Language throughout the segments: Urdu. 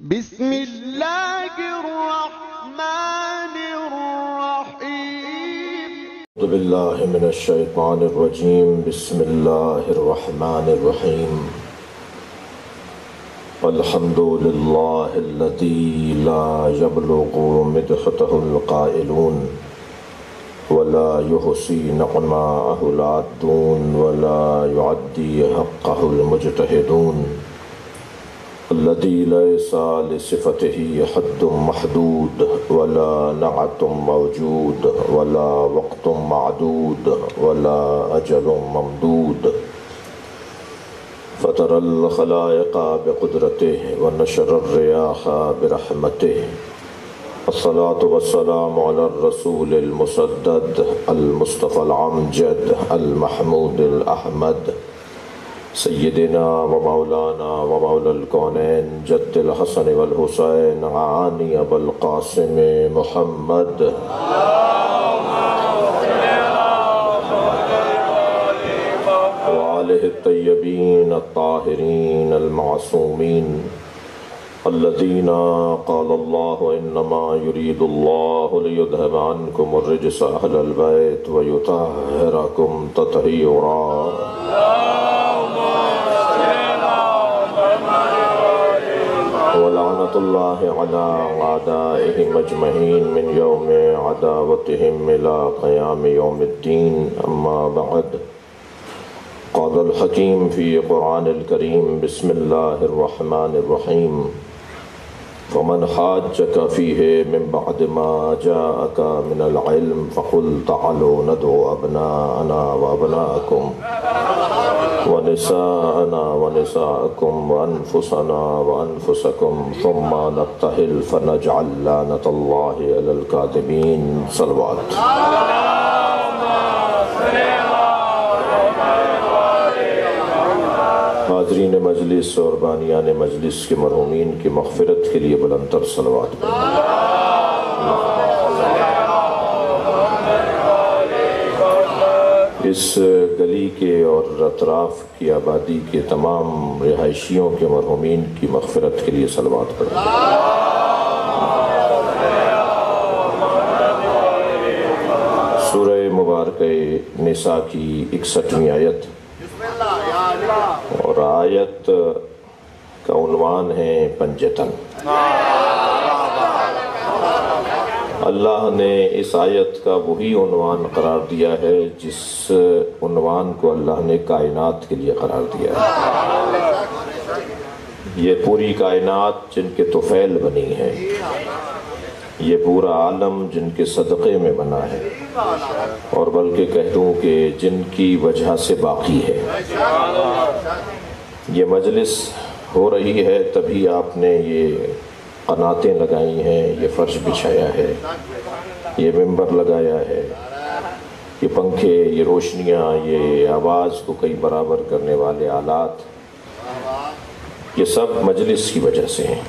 بسم اللہ الرحمن الرحیم اعوذ باللہ من الشیطان الرجیم بسم اللہ الرحمن الرحیم الحمد للہ الذی لا یبلغ مدحتہ القائلون ولا یحصی نعماءہ العادون ولا یعدی حقہ المجتہدون الذي ليس لصفته حد محدود ولا نعت موجود ولا وقت معدود ولا أجل ممدود فترى الخلائق بقدرته ونشر الرياح برحمته الصلاة والسلام على الرسول المسدد المصطفى العمجد المحمود الأحمد سیدنا و مولانا و مولا الکونین جد الحسن والحسین عانی ابو القاسم محمد وآلہ الطیبین الطاہرین المعصومین الذین قال اللہ انما یرید اللہ لیذہب عنکم الرجس اہل البیت ویطہرکم تطہیرا ولعنة الله على أعدائهم أجمعين من يوم عداوتهم إلى قيام يوم الدين أما بعد قال الحكيم في قرآن الكريم بسم الله الرحمن الرحيم ومن حاجك فيه من بعد ما جاءك من العلم فقل تعالوا ندعو أبناءنا وأبناءكم ونساءنا ونساءكم وأنفسنا وأنفسكم ثم نبتهل فنجعل لعنة الله على الكاذبين صلوات حاضرین مجلس اور بانیان مجلس کے مرحومین کی مغفرت کے لیے بلند تر صلوات پڑھیں۔ اس گلی کے اور اطراف کی آبادی کے تمام رہائشیوں کے مرحومین کی مغفرت کے لیے صلوات پڑھیں۔ سورہ مبارکہ نساء کی 61ویں آیت اور آیت کا عنوان ہے پنجتن۔ اللہ نے اس آیت کا وہی عنوان قرار دیا ہے جس عنوان کو اللہ نے کائنات کے لیے قرار دیا ہے۔ یہ پوری کائنات جن کے طفیل بنی ہے، یہ پورا عالم جن کے صدقے میں بنا ہے، اور بلکہ کہہ دوں کہ جن کی وجہ سے باقی ہے۔ یہ مجلس ہو رہی ہے تبھی آپ نے یہ قناتیں لگائی ہیں، یہ فرش بچھایا ہے، یہ ممبر لگایا ہے، یہ پنکھے، یہ روشنیاں، یہ آواز کو کئی برابر کرنے والے آلات، یہ سب مجلس کی وجہ سے ہیں۔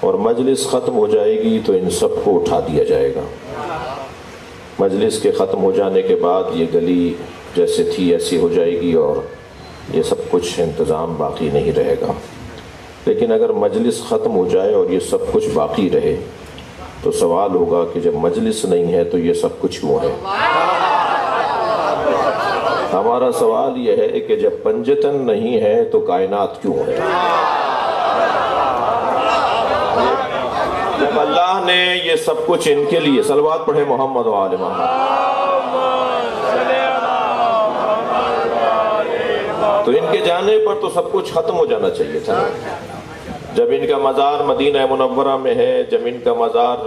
اور مجلس ختم ہو جائے گی تو ان سب کو اٹھا دیا جائے گا۔ مجلس کے ختم ہو جانے کے بعد یہ گلی جیسے تھی ایسی ہو جائے گی اور یہ سب کچھ انتظام باقی نہیں رہے گا۔ لیکن اگر مجلس ختم ہو جائے اور یہ سب کچھ باقی رہے تو سوال ہوگا کہ جب مجلس نہیں ہے تو یہ سب کچھ کیوں ہے؟ ہمارا سوال یہ ہے کہ جب پنجتن نہیں ہے تو کائنات کیوں ہے؟ جب اللہ نے یہ سب کچھ ان کے لیے، صلوات پڑھے محمد و آل محمد، تو ان کے جانے پر تو سب کچھ ختم ہو جانا چاہیے تھا۔ جب ان کا مزار مدینہ منورہ میں ہے، جب ان کا مزار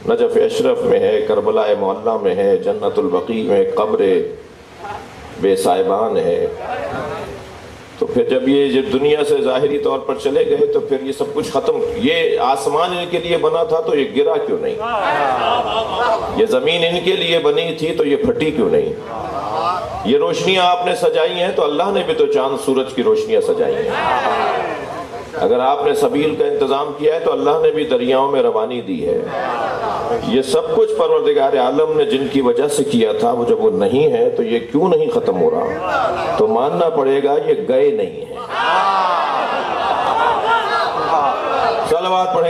نجف اشرف میں ہے، کربلا معلیٰ میں ہے، جنت البقیع میں قبر بے صاحبان ہے، تو پھر جب یہ دنیا سے ظاہری طور پر چلے گئے تو پھر یہ سب کچھ ختم۔ یہ آسمان ان کے لیے بنا تھا تو یہ گرا کیوں نہیں؟ یہ زمین ان کے لیے بنی تھی تو یہ پھٹی کیوں نہیں؟ یہ روشنیاں آپ نے سجائی ہیں تو اللہ نے بھی تو چاند سورج کی روشنیاں سجائی ہیں۔ اگر آپ نے سبیل کا انتظام کیا ہے تو اللہ نے بھی دریاؤں میں روانی دی ہے۔ یہ سب کچھ پروردگار عالم نے جن کی وجہ سے کیا تھا، وہ جب وہ نہیں ہے تو یہ کیوں نہیں ختم ہو رہا؟ تو ماننا پڑے گا یہ گئے نہیں ہیں۔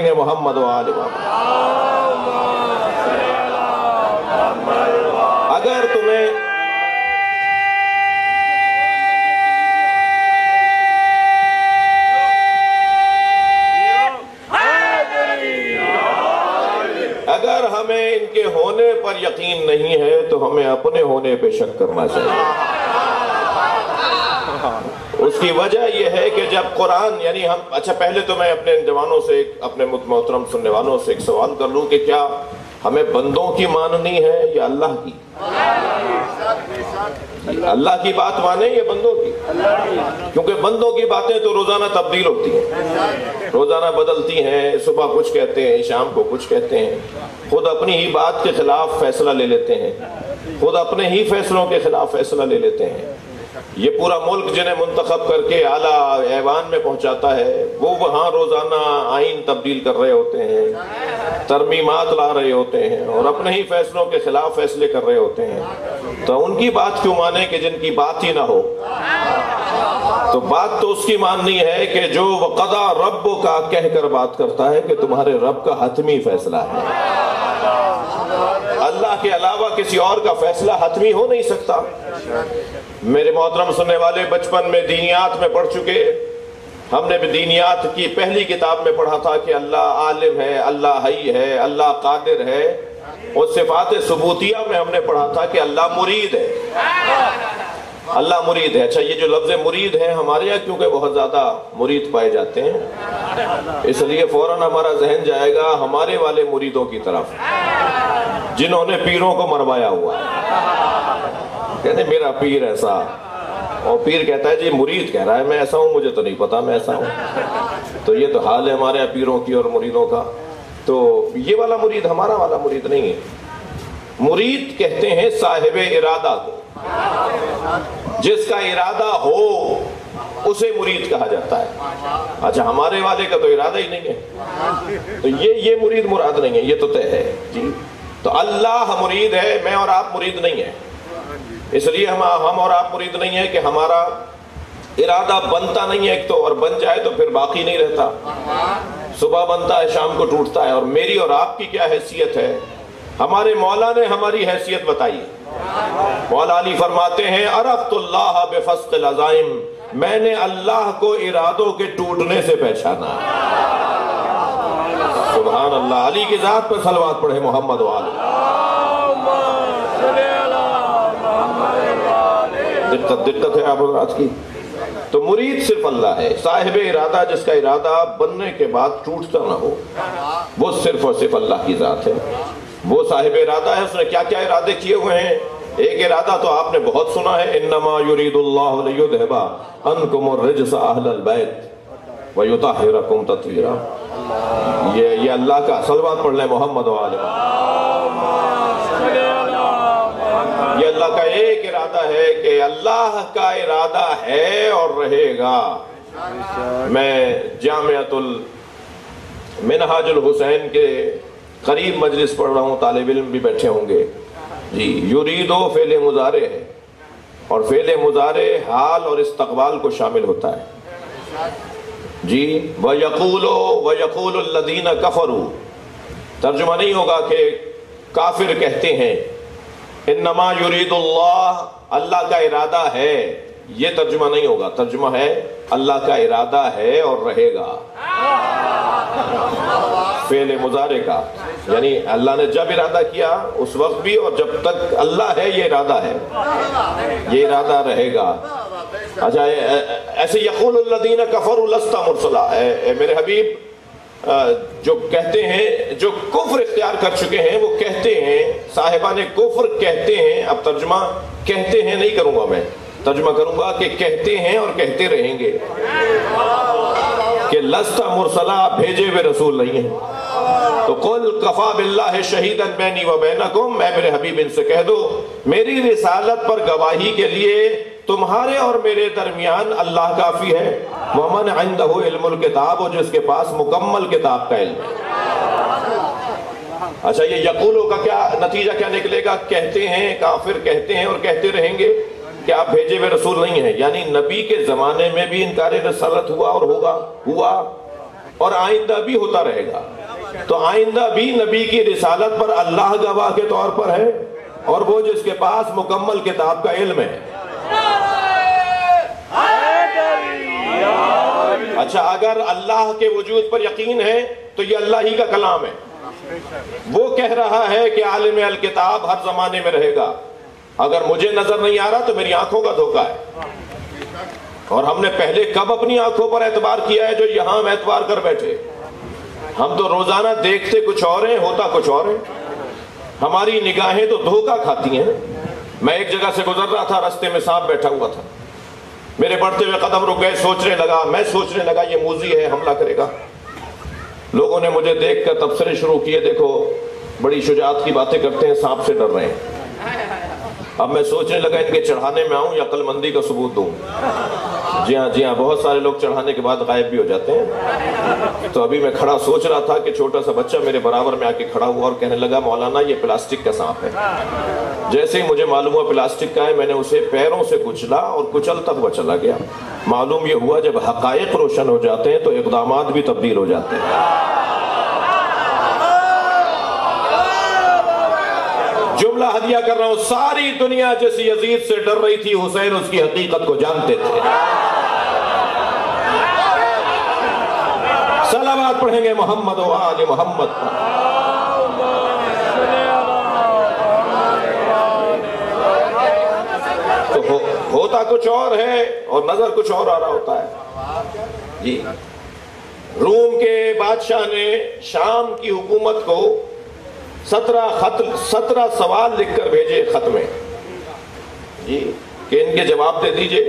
گے محمد و آل محمد۔ اگر ہمیں ان کے ہونے پر یقین نہیں ہے تو ہمیں اپنے ہونے پہ شک کرنا چاہیے۔ اس کی وجہ یہ ہے کہ جب قرآن یعنی ہم اچھا پہلے تو میں اپنے جوانوں سے اپنے محترم سننے والوں سے ایک سوال کر لوں کہ کیا ہمیں بندوں کی ماننی ہے یا اللہ کی؟ اللہ کی بات مانیں یا بندوں کی؟ کیونکہ بندوں کی باتیں تو روزانہ تبدیل ہوتی ہیں، روزانہ بدلتی ہیں، صبح کچھ کہتے ہیں، شام کو کچھ کہتے ہیں، خود اپنی ہی بات کے خلاف فیصلہ لے لیتے ہیں، خود اپنے ہی فیصلوں کے خلاف فیصلہ لے لیتے ہیں۔ یہ پورا ملک جنہیں منتخب کر کے اعلیٰ ایوان میں پہنچاتا ہے وہ وہاں روزانہ آئین تبدیل کر رہے ہوتے ہیں، ترمیمات لا رہے ہوتے ہیں اور اپنے ہی فیصلوں کے خلاف فیصلے کر رہے ہوتے ہیں، تو ان کی بات کیوں مانیں کہ جن کی بات ہی نہ ہو؟ تو بات تو اس کی ماننی ہے کہ جو وقضا ربک کا کہہ کر بات کرتا ہے کہ تمہارے رب کا حتمی فیصلہ ہے۔ اللہ کے علاوہ کسی اور کا فیصلہ حتمی ہو نہیں سکتا۔ میرے محترم سننے والے بچپن میں دینیات میں پڑھ چکے، ہم نے بھی دینیات کی پہلی کتاب میں پڑھا تھا کہ اللہ عالم ہے، اللہ حی ہے، اللہ قادر ہے، اور صفات ثبوتیہ میں ہم نے پڑھا تھا کہ اللہ مرید ہے، اللہ مرید ہے۔ اچھا یہ جو لفظ مرید ہے ہمارے یہاں کیونکہ بہت زیادہ مرید پائے جاتے ہیں اس لیے فوراً ہمارا ذہن جائے گا ہمارے والے مریدوں کی طرف جنہوں نے پیروں کو مروایا ہوا ہے، کہتے ہیں میرا پیر ایسا، اور پیر کہتا ہے جی مرید کہہ رہا ہے میں ایسا ہوں، مجھے تو نہیں پتا میں ایسا ہوں۔ تو یہ تو حال ہے ہمارے یہاں پیروں کی اور مریدوں کا۔ تو یہ والا مرید ہمارا والا مرید نہیں ہے۔ مرید کہتے ہیں صاحب ارادہ کو، جس کا ارادہ ہو اسے مرید کہا جاتا ہے۔ اچھا ہمارے والے کا تو ارادہ ہی نہیں ہے تو یہ مرید مراد نہیں ہے، یہ تو طے ہے جی۔ تو اللہ مرید ہے، میں اور آپ مرید نہیں ہیں، اس لیے ہم اور آپ مرید نہیں ہیں کہ ہمارا ارادہ بنتا نہیں ہے ایک تو، اور بن جائے تو پھر باقی نہیں رہتا، صبح بنتا ہے شام کو ٹوٹتا ہے۔ اور میری اور آپ کی کیا حیثیت ہے؟ ہمارے مولا نے ہماری حیثیت بتائی ہے۔ مولا علی فرماتے ہیں عرفت اللہ بفسق العزائم، میں نے اللہ کو ارادوں کے ٹوٹنے سے پہچانا۔ سبحان اللہ، علی کی ذات پر صلوات پڑھے محمد و آلہ۔ دقت ہے آپ حضرات کی۔ تو مرید صرف اللہ ہے، صاحب ارادہ جس کا ارادہ بننے کے بعد ٹوٹتا نہ ہو، وہ صرف اور صرف اللہ کی ذات ہے، وہ صاحب ارادہ ہے۔ اس نے کیا کیا ارادے کیے ہوئے ہیں؟ ایک ارادہ تو آپ نے بہت سنا ہے، انما یرید اللہ لیذھب عنکم الرجس اہل البیت ویطہرکم تطہیرا۔ یہ اللہ کا صلوات پڑھ لیں محمد و آلہ۔ یہ اللہ کا ایک ارادہ ہے کہ اللہ کا ارادہ ہے اور رہے گا۔ میں جامعۃ المنہاج الحسین کے قریب مجلس پڑھ رہا ہوں، طالب علم بھی بیٹھے ہوں گے جی۔ یریدو فعل مضارع ہے اور فعل مضارع حال اور استقبال کو شامل ہوتا ہے جی۔ وَيَقُولُ الَّذِينَ كَفَرُوا، ترجمہ نہیں ہوگا کہ کافر کہتے ہیں، انما یرید اللہ، اللہ کا ارادہ ہے، یہ ترجمہ نہیں ہوگا، ترجمہ ہے اللہ کا ارادہ ہے اور رہے گا، فعل مضارع کا، یعنی اللہ نے جب ارادہ کیا اس وقت بھی، اور جب تک اللہ ہے یہ ارادہ ہے، یہ ارادہ رہے گا۔ اچھا ایسے یقول الذین کفروا لست مرسلا، اے میرے حبیب جو کہتے ہیں، جو کفر اختیار کر چکے ہیں وہ کہتے ہیں، صاحبان کفر کہتے ہیں، اب ترجمہ کہتے ہیں نہیں کروں گا میں، ترجمہ کروں گا کہ کہتے ہیں اور کہتے رہیں گے کہ لست مرسلا، بھیجے ہوئے رسول نہیں ہیں۔ تو قل کفا باللہ شہیدا بینی و بینکم، اے میرے حبیب ان سے کہہ دو میری رسالت پر گواہی کے لیے تمہارے اور میرے درمیان اللہ کافی ہے۔ ومن عندہ علم الکتاب، اور جس کے پاس مکمل کتاب کا علم ہے۔ اچھا یہ یقولو کا کیا نتیجہ کیا نکلے گا؟ کہتے ہیں، کافر کہتے ہیں اور کہتے رہیں گے کہ آپ بھیجے ہوئے رسول نہیں ہیں، یعنی نبی کے زمانے میں بھی انکار رسالت ہوا اور ہوا اور آئندہ بھی ہوتا رہے گا۔ تو آئندہ بھی نبی کی رسالت پر اللہ گواہ کے طور پر ہے، اور وہ جس کے پاس مکمل کتاب کا علم ہے۔ اچھا، اگر اللہ کے وجود پر یقین ہے تو یہ اللہ ہی کا کلام ہے۔ وہ کہہ رہا ہے کہ عالم الکتاب ہر زمانے میں رہے گا، اگر مجھے نظر نہیں آ رہا تو میری آنکھوں کا دھوکہ ہے۔ اور ہم نے پہلے کب اپنی آنکھوں پر اعتبار کیا ہے جو یہاں ہم اعتبار کر بیٹھے؟ ہم تو روزانہ دیکھتے کچھ اور ہیں، ہوتا کچھ اور ہے۔ ہماری نگاہیں تو دھوکہ کھاتی ہیں۔ میں ایک جگہ سے گزر رہا تھا، راستے میں سانپ بیٹھا ہوا تھا، میرے بڑھتے ہوئے قدم رک گئے، میں سوچنے لگا یہ موذی ہے، حملہ کرے گا۔ لوگوں نے مجھے دیکھ کر تبصرے شروع کیے، دیکھو بڑی شجاعت کی باتیں کرتے ہیں، سانپ سے ڈر رہے ہیں۔ اب میں سوچنے لگا ان کے چڑھانے میں آؤں یا عقل مندی کا ثبوت دوں۔ جی ہاں، بہت سارے لوگ چڑھانے کے بعد غائب بھی ہو جاتے ہیں۔ تو ابھی میں کھڑا سوچ رہا تھا کہ چھوٹا سا بچہ میرے برابر میں آ کے کھڑا ہوا اور کہنے لگا مولانا یہ پلاسٹک کا سانپ ہے۔ جیسے ہی مجھے معلوم ہوا پلاسٹک کا ہے، میں نے اسے پیروں سے کچلا اور کچلتا ہوا چلا گیا۔ معلوم یہ ہوا جب حقائق روشن ہو جاتے ہیں تو اقدامات بھی تبدیل ہو جاتے ہیں۔ جملہ ہدیہ کر رہا ہوں، ساری دنیا جیسی یزید سے ڈر رہی تھی، حسین اس کی حقیقت کو جانتے تھے۔ صلوات پڑھیں گے محمد و آل محمد پر۔ تو ہوتا کچھ اور ہے اور نظر کچھ اور آ رہا ہوتا ہے۔ جی، روم کے بادشاہ نے شام کی حکومت کو 17 سوال لکھ کر بھیجے خط میں، جی کہ ان کے جواب دے دیجئے۔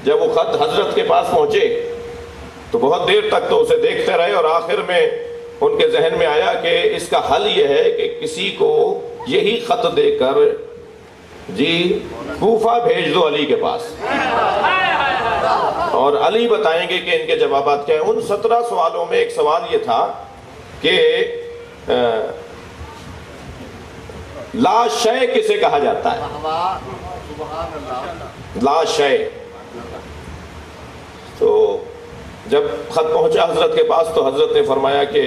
جب وہ خط حضرت کے پاس پہنچے تو بہت دیر تک تو اسے دیکھتے رہے، اور آخر میں ان کے ذہن میں آیا کہ اس کا حل یہ ہے کہ کسی کو یہی خط دے کر جی کوفہ بھیج دو علی کے پاس، اور علی بتائیں گے کہ ان کے جوابات کیا ہیں۔ ان 17 سوالوں میں ایک سوال یہ تھا کہ لا شے کسے کہا جاتا ہے؟ لا شے۔ تو جب خط پہنچا حضرت کے پاس تو حضرت نے فرمایا کہ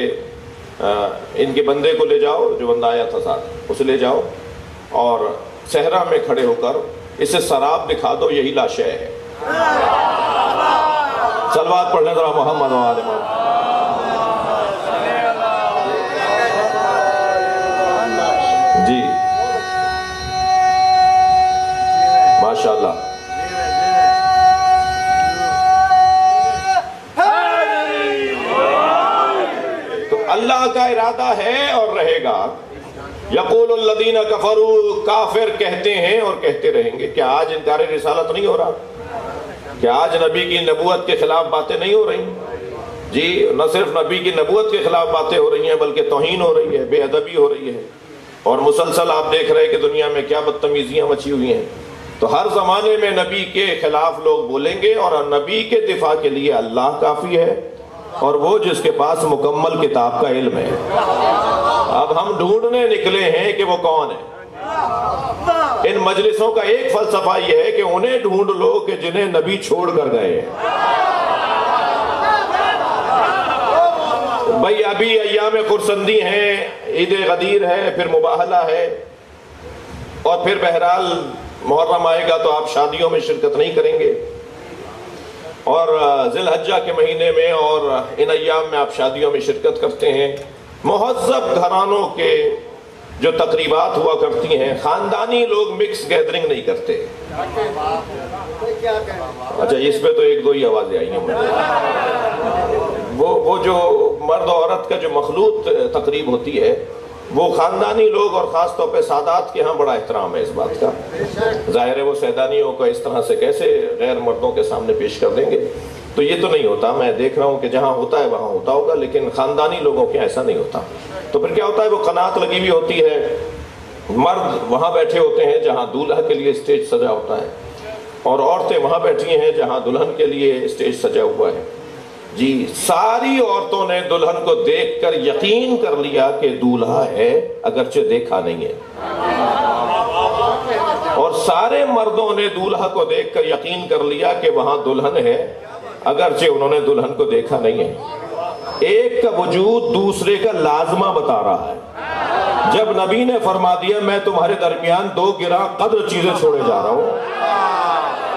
ان کے بندے کو لے جاؤ، جو بندہ آیا تھا ساتھ اسے لے جاؤ، اور صحرا میں کھڑے ہو کر اسے سراب دکھا دو، یہی لا شے ہے۔ صلوات پڑھنے ذرا محمد و آل محمد۔ جی ماشاءاللہ۔ تو اللہ کا ارادہ ہے اور رہے گا۔ یقول الذین کفروا، کافر کہتے ہیں اور کہتے رہیں گے۔ کیا آج انکار رسالت نہیں ہو رہا؟ کیا آج نبی کی نبوت کے خلاف باتیں نہیں ہو رہی؟ جی، نہ صرف نبی کی نبوت کے خلاف باتیں ہو رہی ہیں بلکہ توہین ہو رہی ہے، بے ادبی ہو رہی ہے، اور مسلسل آپ دیکھ رہے ہیں کہ دنیا میں کیا بدتمیزیاں مچی ہوئی ہیں۔ تو ہر زمانے میں نبی کے خلاف لوگ بولیں گے، اور نبی کے دفاع کے لیے اللہ کافی ہے، اور وہ جس کے پاس مکمل کتاب کا علم ہے۔ اب ہم ڈھونڈنے نکلے ہیں کہ وہ کون ہے۔ ان مجلسوں کا ایک فلسفہ یہ ہے کہ انہیں ڈھونڈ لو کہ جنہیں نبی چھوڑ کر گئے ہیں۔ بھئی ابھی ایام خرسندی ہیں، عید غدیر ہے، پھر مباہلہ ہے، اور پھر بہرحال محرم آئے گا تو آپ شادیوں میں شرکت نہیں کریں گے، اور ذی الحجہ کے مہینے میں اور ان ایام میں آپ شادیوں میں شرکت کرتے ہیں۔ مہذب گھرانوں کے جو تقریبات ہوا کرتی ہیں، خاندانی لوگ مکس گیدرنگ نہیں کرتے۔ اچھا، اس پہ تو ایک دو ہی آوازیں آئی ہیں مجھے۔ وہ جو مرد و عورت کا جو مخلوط تقریب ہوتی ہے، وہ خاندانی لوگ اور خاص طور پہ سادات کے ہاں بڑا احترام ہے اس بات کا۔ ظاہر ہے وہ سیدانیوں کو اس طرح سے کیسے غیر مردوں کے سامنے پیش کر دیں گے، تو یہ تو نہیں ہوتا۔ میں دیکھ رہا ہوں کہ جہاں ہوتا ہے وہاں ہوتا ہوگا، لیکن خاندانی لوگوں کے ایسا نہیں ہوتا۔ تو پھر کیا ہوتا ہے، وہ قناعت لگی ہوئی ہوتی ہے، مرد وہاں بیٹھے ہوتے ہیں جہاں دولہا کے لیے اسٹیج سجا ہوتا ہے، اور عورتیں وہاں بیٹھی ہیں جہاں دلہن کے لیے اسٹیج سجا ہوا ہے۔ جی، ساری عورتوں نے دلہن کو دیکھ کر یقین کر لیا کہ دولہا ہے، اگرچہ دیکھا نہیں ہے، اور سارے مردوں نے دولہا کو دیکھ کر یقین کر لیا کہ وہاں دلہن ہے، اگرچہ انہوں نے دلہن کو دیکھا نہیں ہے۔ ایک کا وجود دوسرے کا لازمہ بتا رہا ہے۔ جب نبی نے فرما دیا میں تمہارے درمیان دو گراں قدر چیزیں چھوڑے جا رہا ہوں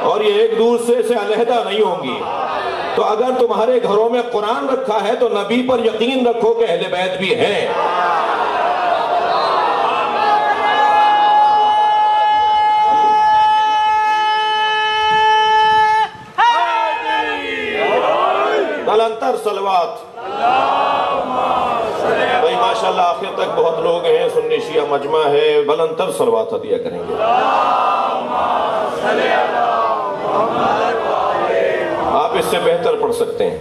اور یہ ایک دوسرے سے علیحدہ نہیں ہوں گی، تو اگر تمہارے گھروں میں قرآن رکھا ہے تو نبی پر یقین رکھو کہ اہل بیت بھی ہیں۔ بلندتر صلوات۔ بھائی ماشاءاللہ آخر تک بہت لوگ ہیں، سنی شیعہ مجمع ہے، بلندتر صلوات ہدیہ کریں گے۔ آپ اس سے بہتر پڑھ سکتے ہیں۔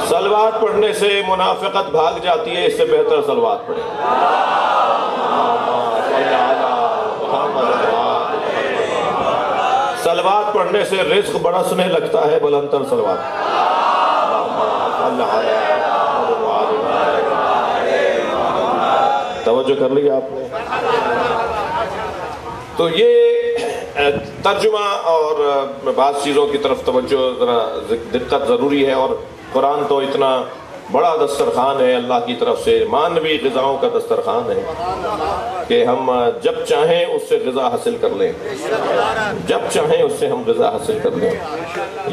صلوات پڑھنے سے منافقت بھاگ جاتی ہے، اس سے بہتر صلوات پڑھیں۔ صلوات پڑھنے سے رزق برسنے لگتا ہے، بلندتر صلوات۔ توجہ کر لیا آپ نے؟ تو یہ ترجمہ اور بعض چیزوں کی طرف توجہ ذرا دقت ضروری ہے، اور قرآن تو اتنا بڑا دسترخوان ہے اللہ کی طرف سے، مانوی غذاؤں کا دسترخوان ہے کہ ہم جب چاہیں اس سے غذا حاصل کر لیں، جب چاہیں اس سے ہم غذا حاصل کر لیں۔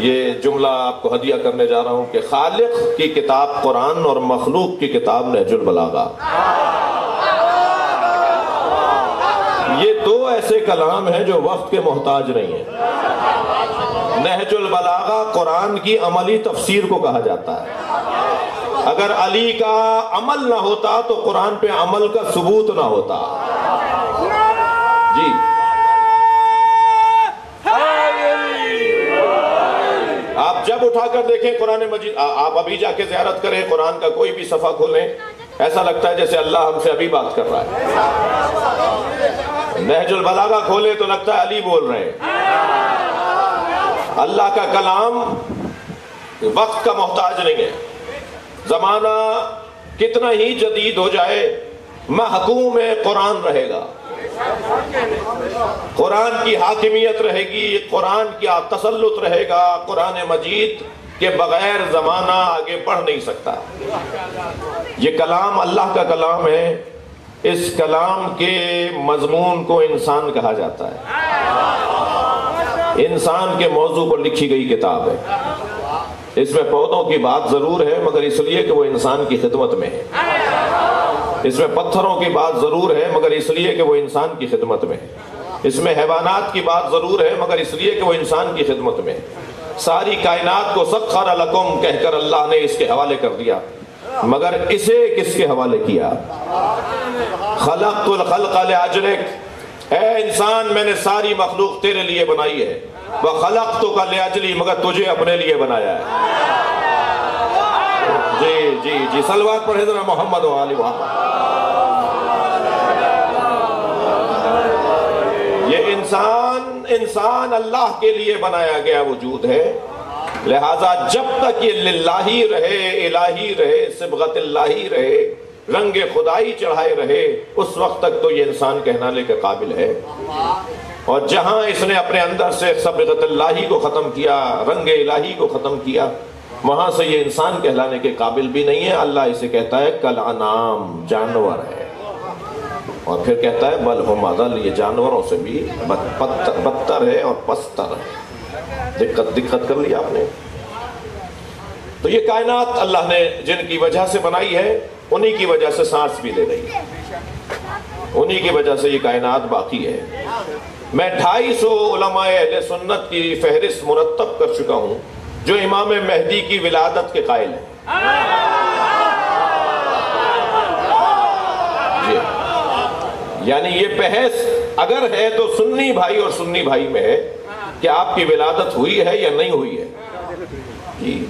یہ جملہ آپ کو ہدیہ کرنے جا رہا ہوں کہ خالق کی کتاب قرآن اور مخلوق کی کتاب نہج البلاغہ، یہ دو ایسے کلام ہیں جو وقت کے محتاج نہیں ہیں۔ نہج البلاغہ قرآن کی عملی تفسیر کو کہا جاتا ہے۔ اگر علی کا عمل نہ ہوتا تو قرآن پہ عمل کا ثبوت نہ ہوتا۔ جی آپ جب اٹھا کر دیکھیں قرآن مجید، آپ ابھی جا کے زیارت کریں، قرآن کا کوئی بھی صفحہ کھولیں، ایسا لگتا ہے جیسے اللہ ہم سے ابھی بات کر رہا ہے۔ نہج البلاغہ کھولے تو لگتا ہے علی بول رہے ہیں۔ اللہ کا کلام وقت کا محتاج نہیں ہے، زمانہ کتنا ہی جدید ہو جائے محکوم قرآن رہے گا، قرآن کی حاکمیت رہے گی، قرآن کا تسلط رہے گا، قرآن مجید کے بغیر زمانہ آگے بڑھ نہیں سکتا۔ یہ کلام اللہ کا کلام ہے، اس کلام کے مضمون کو انسان کہا جاتا ہے، انسان کے موضوع پر لکھی گئی کتاب ہے۔ اس میں پودوں کی بات ضرور ہے مگر اس لیے کہ وہ انسان کی خدمت میں ہے، اس میں پتھروں کی بات ضرور ہے مگر اس لیے کہ وہ انسان کی خدمت میں ہے، اس میں حیوانات کی بات ضرور ہے مگر اس لیے کہ وہ انسان کی خدمت میں ہے۔ ساری کائنات کو سخر لکم کہہ کر اللہ نے اس کے حوالے کر دیا، مگر اسے کس کے حوالے کیا؟ خلقت الخلق لأجلک، اے انسان میں نے ساری مخلوق تیرے لیے بنائی ہے، وَخَلَقْتُكَ لِأَجْلِي، مگر تجھے اپنے لیے بنایا ہے۔ جی صلوات پڑھیں ذرا محمد و آل محمد۔ یہ انسان اللہ کے لیے بنایا گیا وجود ہے، لہذا جب تک یہ للہی رہے، الہی رہے، صبغت اللہی رہے، رنگ خدائی چڑھائے رہے، اس وقت تک تو یہ انسان کہلانے کے قابل ہے۔ اور جہاں اس نے اپنے اندر سے صبغت اللہی کو ختم کیا، رنگ الہی کو ختم کیا، وہاں سے یہ انسان کہلانے کے قابل بھی نہیں ہے۔ اللہ اسے کہتا ہے کالانعام، جانور ہے، اور پھر کہتا ہے بل ہم اضل، یہ جانوروں سے بھی بدتر ہے اور پستر ہے۔ دقت کر لی آپ نے؟ تو یہ کائنات اللہ نے جن کی وجہ سے بنائی ہے، انہی کی وجہ سے سانس بھی لے رہی ہے، انہی کی وجہ سے یہ کائنات باقی ہے۔ میں 250 علماء اہل سنت کی فہرست مرتب کر چکا ہوں جو امام مہدی کی ولادت کے قائل ہیں۔ یعنی یہ بحث اگر ہے تو سنی بھائی اور سنی بھائی میں ہے کہ آپ کی ولادت ہوئی ہے یا نہیں ہوئی ہے۔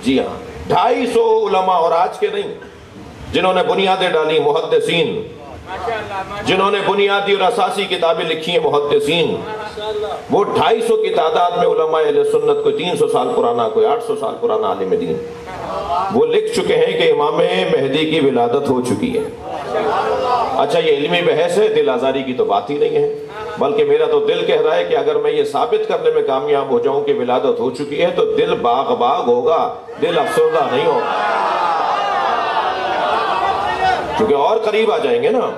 جی ہاں، 250 علماء، اور آج کے نہیں، جنہوں نے بنیادیں ڈالی، محدثین، جنہوں نے بنیادی اور اساسی کتابیں لکھی ہیں، محدثین، وہ 250 کی تعداد میں علماء اہل سنت، کوئی 300 سال پرانا، کوئی 800 سال پرانا عالم دین، وہ لکھ چکے ہیں کہ امام مہدی کی ولادت ہو چکی ہے۔ اچھا، یہ علمی بحث ہے، دل آزاری کی تو بات ہی نہیں ہے۔ بلکہ میرا تو دل کہہ رہا ہے کہ اگر میں یہ ثابت کرنے میں کامیاب ہو جاؤں کہ ولادت ہو چکی ہے تو دل باغ باغ ہوگا، دل افسردہ نہیں ہوگا، کیونکہ اور قریب آ جائیں گے نا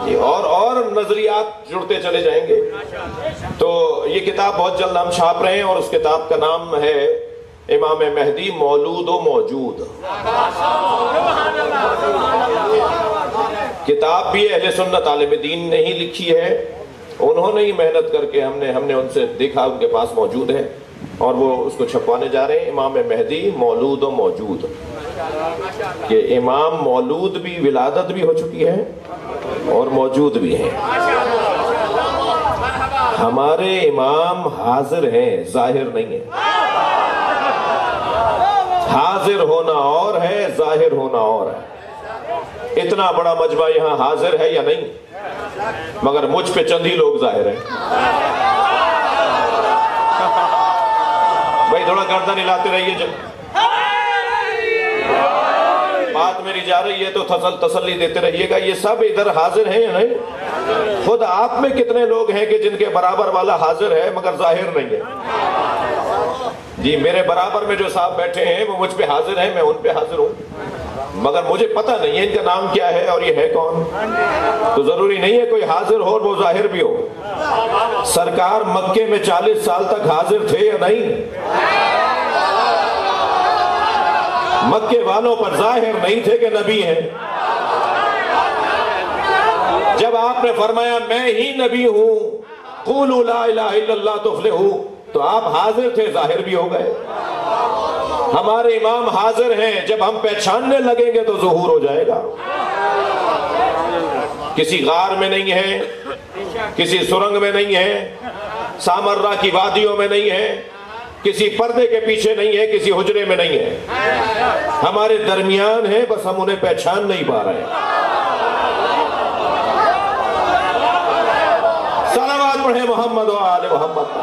جی، اور نظریات جڑتے چلے جائیں گے۔ تو یہ کتاب بہت جلد ہم چھاپ رہے ہیں، اور اس کتاب کا نام ہے امام مہدی مولود و موجود۔ کتاب بھی اہل سنت عالم دین نے ہی لکھی ہے، انہوں نے ہی محنت کر کے ہم نے ان سے دیکھا، ان کے پاس موجود ہے، اور وہ اس کو چھپوانے جا رہے ہیں، امام مہدی مولود و موجود۔ کہ امام مولود بھی، ولادت بھی ہو چکی ہے اور موجود بھی ہیں۔ ہمارے امام حاضر ہیں، ظاہر نہیں ہے۔ حاضر ہونا اور ہے، ظاہر ہونا اور ہے۔ اتنا بڑا مجمع یہاں حاضر ہے یا نہیں؟ مگر مجھ پہ چند ہی لوگ ظاہر ہیں۔ بھائی تھوڑا گردن ہلاتے رہیے، جب بات میری جا رہی ہے تو تسلی دیتے رہیے گا۔ یہ سب ادھر حاضر ہیں یا نہیں؟ خود آپ میں کتنے لوگ ہیں کہ جن کے برابر والا حاضر ہے مگر ظاہر نہیں ہے؟ جی، میرے برابر میں جو صاحب بیٹھے ہیں وہ مجھ پہ حاضر ہیں، میں ان پہ حاضر ہوں، مگر مجھے پتہ نہیں ہے ان کا نام کیا ہے اور یہ ہے کون۔ تو ضروری نہیں ہے کوئی حاضر ہو اور وہ ظاہر بھی ہو۔ سرکار مکے میں 40 سال تک حاضر تھے یا نہیں؟ مکے والوں پر ظاہر نہیں تھے کہ نبی ہیں۔ جب آپ نے فرمایا میں ہی نبی ہوں، قولوا لا الہ الا اللہ تفلحوا، تو آپ حاضر تھے، ظاہر بھی ہو گئے۔ ہمارے امام حاضر ہیں، جب ہم پہچاننے لگیں گے تو ظہور ہو جائے گا۔ کسی غار میں نہیں ہے، کسی سرنگ میں نہیں ہے، سامرہ کی وادیوں میں نہیں ہے، کسی پردے کے پیچھے نہیں ہے، کسی حجرے میں نہیں ہے، ہمارے درمیان ہے، بس ہم انہیں پہچان نہیں پا رہے ہیں۔ صلوات پڑھیں محمد و آل محمد۔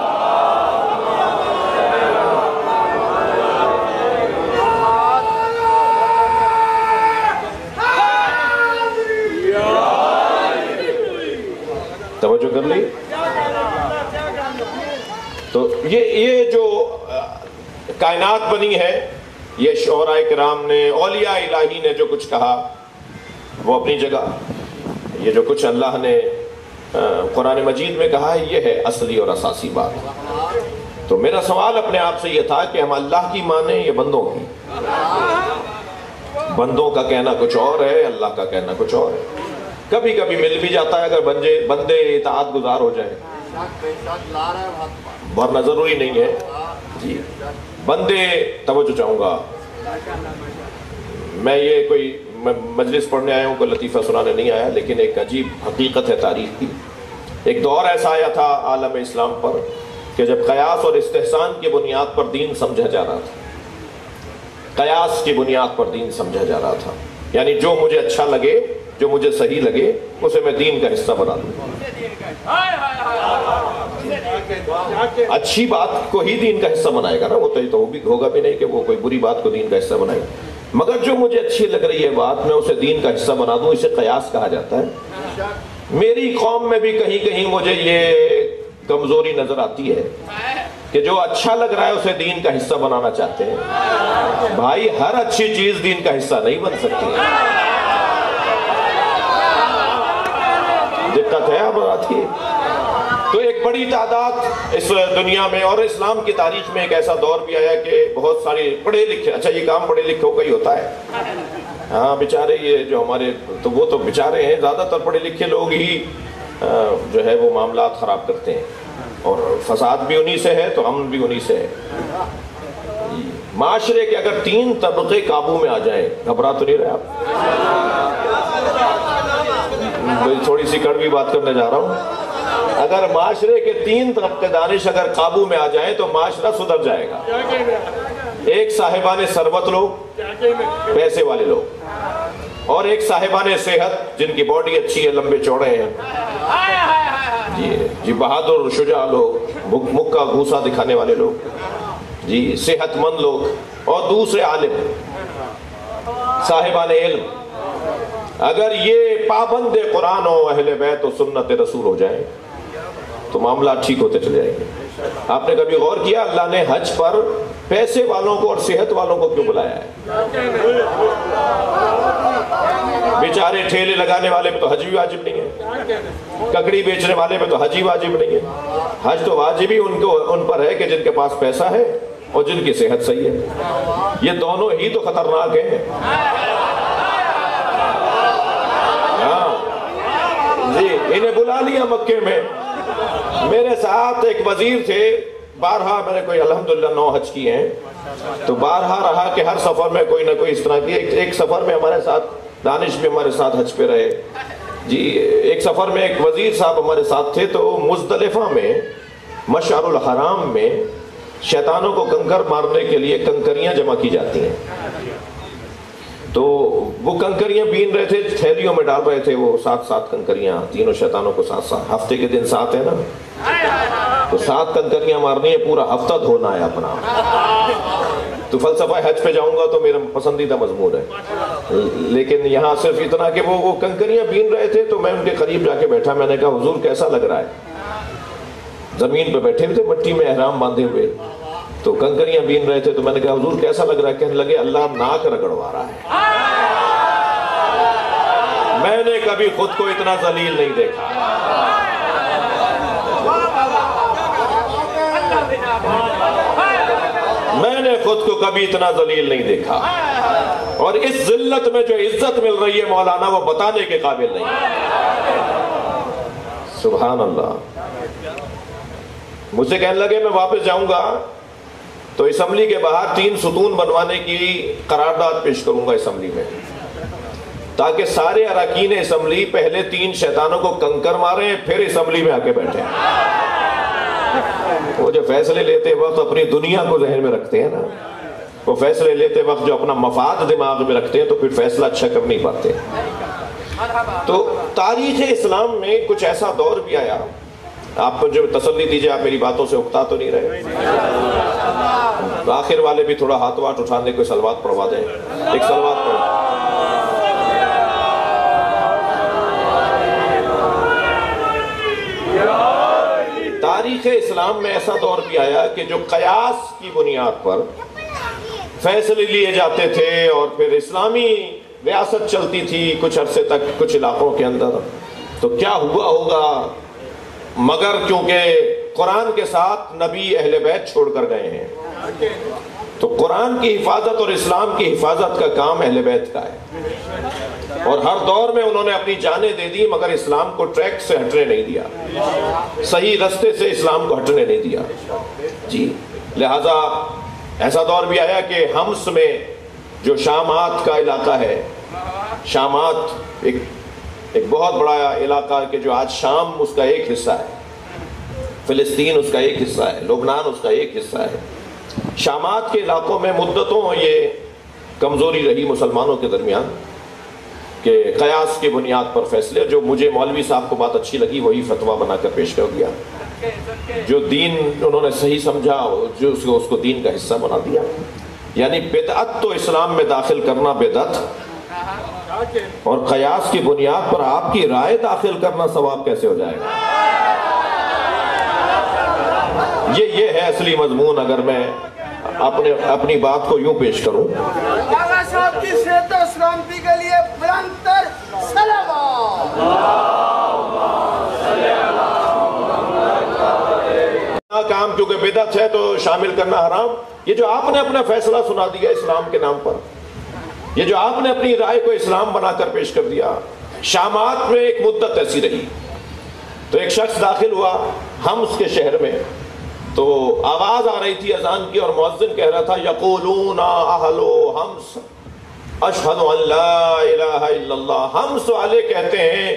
توجہ کر لی؟ تو یہ جو کائنات بنی ہے، یہ شعراء کرام نے، اولیاء الہی نے جو کچھ کہا وہ اپنی جگہ، یہ جو کچھ اللہ نے قرآن مجید میں کہا ہے، یہ ہے اصلی اور اساسی بات۔ تو میرا سوال اپنے آپ سے یہ تھا کہ ہم اللہ کی مانیں یا بندوں کی؟ بندوں کا کہنا کچھ اور ہے، اللہ کا کہنا کچھ اور ہے۔ کبھی کبھی مل بھی جاتا ہے اگر بندے اطاعت گزار ہو جائیں، ورنہ ضروری نہیں ہے جی۔ بندے، توجہ چاہوں گا، میں یہ کوئی مجلس پڑھنے آیا ہوں، کوئی لطیفہ سنانے نہیں آیا، لیکن ایک عجیب حقیقت ہے تاریخ کی۔ ایک دور ایسا آیا تھا عالم اسلام پر کہ جب قیاس اور استحسان کی بنیاد پر دین سمجھا جا رہا تھا۔ قیاس کی بنیاد پر دین سمجھا جا رہا تھا، یعنی جو مجھے اچھا لگے، جو مجھے صحیح لگے، اسے میں دین کا حصہ بنا دوں۔ اچھی بات کو ہی دین کا حصہ بنائے گا نا، وہ تو ہوگا بھی نہیں کہ وہ کوئی بری بات کو دین کا حصہ بنائے گا، مگر جو مجھے اچھی لگ رہی ہے بات، میں اسے دین کا حصہ بنا دوں، اسے قیاس کہا جاتا ہے۔ میری قوم میں بھی کہیں کہیں مجھے یہ کمزوری نظر آتی ہے کہ جو اچھا لگ رہا ہے اسے دین کا حصہ بنانا چاہتے ہیں۔ بھائی، ہر اچھی چیز دین کا حصہ نہیں بن سکتی، دقت ہے اب رات کی۔ تو ایک بڑی تعداد اس دنیا میں اور اسلام کی تاریخ میں ایک ایسا دور بھی آیا کہ بہت سارے پڑھے لکھے، اچھا یہ کام پڑھے لکھوں کا ہی ہوتا ہے، ہاں بیچارے یہ جو ہمارے، تو وہ تو بیچارے ہیں، زیادہ تر پڑھے لکھے لوگ ہی جو ہے وہ معاملات خراب کرتے ہیں، اور فساد بھی انہی سے ہے تو امن بھی انہی سے ہے۔ معاشرے کے اگر 3 طبقے قابو میں آ جائیں، گھبرا تو نہیں رہے آپ؟ تھوڑی سی کڑوی بات کرنے جا رہا ہوں۔ اگر معاشرے کے 3 طبقے دانش اگر قابو میں آ جائیں تو معاشرہ سدھر جائے گا۔ ایک صاحبان ثروت لوگ، پیسے والے لوگ، اور ایک صاحبان صحت جن کی باڈی اچھی ہے، لمبے چوڑے ہیں، جی بہادر شجاع لوگ، مکہ گھوسا دکھانے والے لوگ، جی صحت مند لوگ، اور دوسرے عالم صاحبان علم۔ اگر یہ پابند قرآن و اہل بیت و سنت رسول ہو جائیں تو معاملات ٹھیک ہوتے چلے جائیں گے۔ آپ نے کبھی غور کیا اللہ نے حج پر پیسے والوں کو اور صحت والوں کو کیوں بلایا ہے؟ بیچارے ٹھیلے لگانے والے پہ تو حج بھی واجب نہیں ہے، ککڑی بیچنے والے پہ تو حج ہی واجب نہیں ہے۔ حج تو واجب ہی ان پر ہے کہ جن کے پاس پیسہ ہے اور جن کی صحت صحیح ہے۔ یہ دونوں ہی تو خطرناک ہیں۔ ہاں جی، انہیں بلا لیا مکے میں۔ میرے ساتھ ایک وزیر تھے، بارہا میں نے کوئی الحمدللہ 9 حج کی ہیں، تو بارہا رہا کہ ہر سفر میں کوئی نہ کوئی اس طرح کی ایک سفر میں ہمارے ساتھ دانش بھی ہمارے ساتھ حج پہ رہے جی۔ ایک سفر میں ایک وزیر صاحب ہمارے ساتھ تھے، تو مزدلفہ میں مشعر الحرام میں شیطانوں کو کنکر مارنے کے لیے کنکریاں جمع کی جاتی ہیں، تو وہ کنکریاں بین رہے تھے، تھیلیوں میں ڈال رہے تھے، وہ 7 کنکریاں تینوں شیطانوں کو 7 ہفتے کے دن 7 ہے نا، تو 7 کنکریاں مارنی ہے، پورا ہفتہ دھونا ہے اپنا۔ تو فلسفہ حج پہ جاؤں گا تو میرا پسندیدہ مضمون ہے، لیکن یہاں صرف اتنا کہ وہ کنکریاں بین رہے تھے، تو میں ان کے قریب جا کے بیٹھا، میں نے کہا حضور کیسا لگ رہا ہے؟ زمین پہ بیٹھے تھے مٹی میں احرام باندھے ہوئے، تو کنکریاں بین رہے تھے، تو میں نے کہا حضور کیسا لگ رہا ہے؟ کہنے لگے اللہ ناک رگڑوا رہا ہے۔ میں نے کبھی خود کو اتنا ذلیل نہیں دیکھا۔ میں نے خود کو کبھی اتنا ذلیل نہیں دیکھا، اور اس ذلت میں جو عزت مل رہی ہے مولانا، وہ بتانے کے قابل نہیں۔ سبحان اللہ۔ مجھ سے کہنے لگے میں واپس جاؤں گا تو اسمبلی کے باہر 3 ستون بنوانے کی قرارداد پیش کروں گا اسمبلی میں، تاکہ سارے اراکین اسمبلی پہلے 3 شیطانوں کو کنکر ماریں، پھر اسمبلی میں آ کے بیٹھیں۔ وہ جو فیصلے لیتے وقت اپنی دنیا کو ذہن میں رکھتے ہیں نا، وہ فیصلے لیتے وقت جو اپنا مفاد دماغ میں رکھتے ہیں، تو پھر فیصلہ اچھا کر نہیں پاتے۔ تو تاریخ اسلام میں کچھ ایسا دور بھی آیا، آپ مجھے تسلی دیجئے، آپ میری باتوں سے اکتا تو نہیں رہے؟ آخر والے بھی تھوڑا ہاتھ واٹ اٹھانے کوئی سلوات پڑھوا دیں، ایک سلوات پڑھ۔ تاریخ اسلام میں ایسا دور بھی آیا کہ جو قیاس کی بنیاد پر فیصلے لیے جاتے تھے، اور پھر اسلامی ریاست چلتی تھی کچھ عرصے تک کچھ علاقوں کے اندر، تو کیا ہوا ہوگا؟ مگر کیونکہ قرآن کے ساتھ نبی اہل بیت چھوڑ کر گئے ہیں، تو قرآن کی حفاظت اور اسلام کی حفاظت کا کام اہل بیت کا ہے، اور ہر دور میں انہوں نے اپنی جانیں دے دی، مگر اسلام کو ٹریک سے ہٹنے نہیں دیا، صحیح رستے سے اسلام کو ہٹنے نہیں دیا جی۔ لہذا ایسا دور بھی آیا کہ حمص میں جو شامات کا علاقہ ہے، شامات ایک بہت بڑا علاقہ کہ جو آج شام اس کا ایک حصہ ہے، فلسطین اس کا ایک حصہ ہے، لبنان اس کا ایک حصہ ہے۔ شامات کے علاقوں میں مدتوں یہ کمزوری رہی مسلمانوں کے درمیان کہ قیاس کی بنیاد پر فیصلے، جو مجھے مولوی صاحب کو بات اچھی لگی وہی فتویٰ بنا کر پیش کر دیا، جو دین انہوں نے صحیح سمجھا جو اس کو دین کا حصہ بنا دیا۔ یعنی بدعت تو اسلام میں داخل کرنا بدعت، اور قیاس کی بنیاد پر آپ کی رائے داخل کرنا ثواب کیسے ہو جائے گا؟ یہ ہے اصلی مضمون۔ اگر میں اپنی بات کو یوں پیش کروں، آغا صاحب کی صحت و سلامتی کے لیے بلند تر سلامات۔ کام کیونکہ بدعت ہے تو شامل کرنا حرام۔ یہ جو آپ نے اپنا فیصلہ سنا دیا اسلام کے نام پر، یہ جو آپ نے اپنی رائے کو اسلام بنا کر پیش کر دیا، شامات میں ایک مدت ایسی رہی، تو ایک شخص داخل ہوا حمص کے شہر میں، تو آواز آ رہی تھی اذان کی، اور مؤذن کہہ رہا تھا یقولون اہل حمص اشہد ان لا الہ الا اللہ۔ حمص والے کہتے ہیں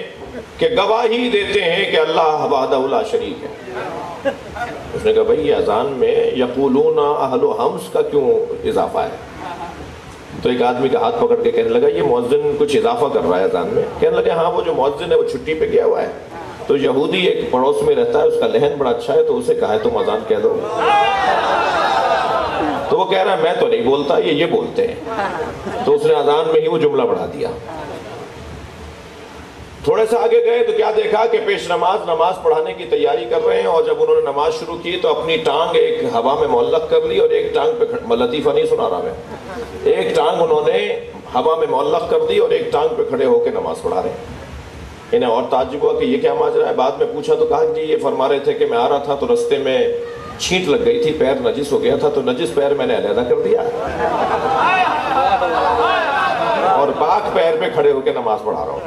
کہ گواہی دیتے ہیں کہ اللہ وحدہ لا شریک ہے۔ اس نے کہا بھئی یہ اذان میں یقولون اہل حمص کا کیوں اضافہ ہے؟ تو ایک آدمی کا ہاتھ پکڑ کے کہنے لگا یہ مؤذن کچھ اضافہ کر رہا ہے اذان میں۔ کہنے لگے ہاں وہ جو مؤذن ہے وہ چھٹی پہ گیا ہوا ہے، تو یہودی ایک پڑوس میں رہتا ہے، اس کا لہن بڑا اچھا ہے، تو اسے کہا ہے تم اذان کہہ دو، تو وہ کہہ رہا ہے میں تو نہیں بولتا، یہ بولتے ہیں، تو اس نے اذان میں ہی وہ جملہ بڑھا دیا۔ تھوڑے سے آگے گئے تو کیا دیکھا کہ پیش نماز پڑھانے کی تیاری کر رہے ہیں، اور جب انہوں نے نماز شروع کی تو اپنی ٹانگ ایک ہوا میں معلق کر لی، اور ایک ٹانگ پہ، لطیفہ نہیں سنا رہا میں، ایک ٹانگ انہوں نے ہوا میں معلق کر دی اور ایک ٹانگ پہ کھڑے ہو کے نماز پڑھا رہے ہیں۔ انہیں اور تعجب ہوا کہ یہ کیا ماجرا ہے۔ بعد میں پوچھا تو کہا جی یہ فرما رہے تھے کہ میں آ رہا تھا تو رستے میں چھینٹ لگ گئی تھی، پیر نجس ہو گیا تھا، تو نجس پیر میں نے علیحدہ کر دیا اور پاک پیر پہ کھڑے ہو کے نماز پڑھا رہا ہوں۔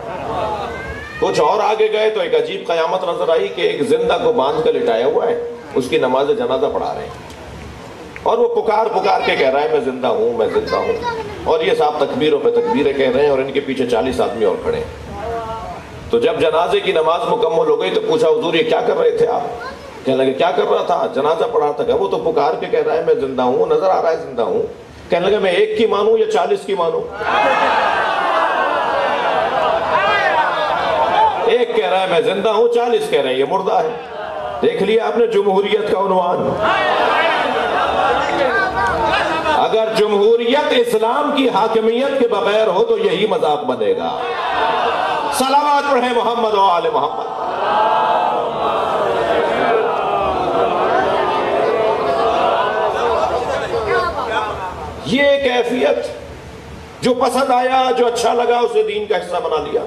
کچھ اور آگے گئے تو ایک عجیب قیامت نظر آئی کہ ایک زندہ کو باندھ کر لٹایا ہوا ہے، اس کی نماز جنازہ پڑھا رہے ہیں، اور وہ پکار کے کہہ رہا ہے میں زندہ ہوں، میں زندہ ہوں، اور یہ صاحب تکبیروں پہ تکبیریں کہہ رہے ہیں، اور ان کے پیچھے 40 آدمی اور کھڑے ہیں۔ تو جب جنازے کی نماز مکمل ہو گئی تو پوچھا حضور یہ کیا کر رہے تھے آپ؟ کہنے لگے کیا کر رہا تھا؟ جنازہ پڑھا تھا۔ کہ وہ تو پکار کے کہہ رہا ہے میں زندہ ہوں، نظر آ رہا ہے زندہ ہوں۔ کہنے لگے میں ایک کی مانوں یا 40 کی مانوں؟ ایک کہہ رہا ہے میں زندہ ہوں، 40 کہہ رہے ہیں یہ مردہ ہے۔ دیکھ لیا آپ نے جمہوریت کا عنوان۔ اگر جمہوریت اسلام کی حاکمیت کے بغیر ہو تو یہی مذاق بنے گا۔ صلوات پڑھیں محمد و آل محمد۔ یہ کیفیت جو پسند آیا، جو اچھا لگا، اسے دین کا حصہ بنا لیا۔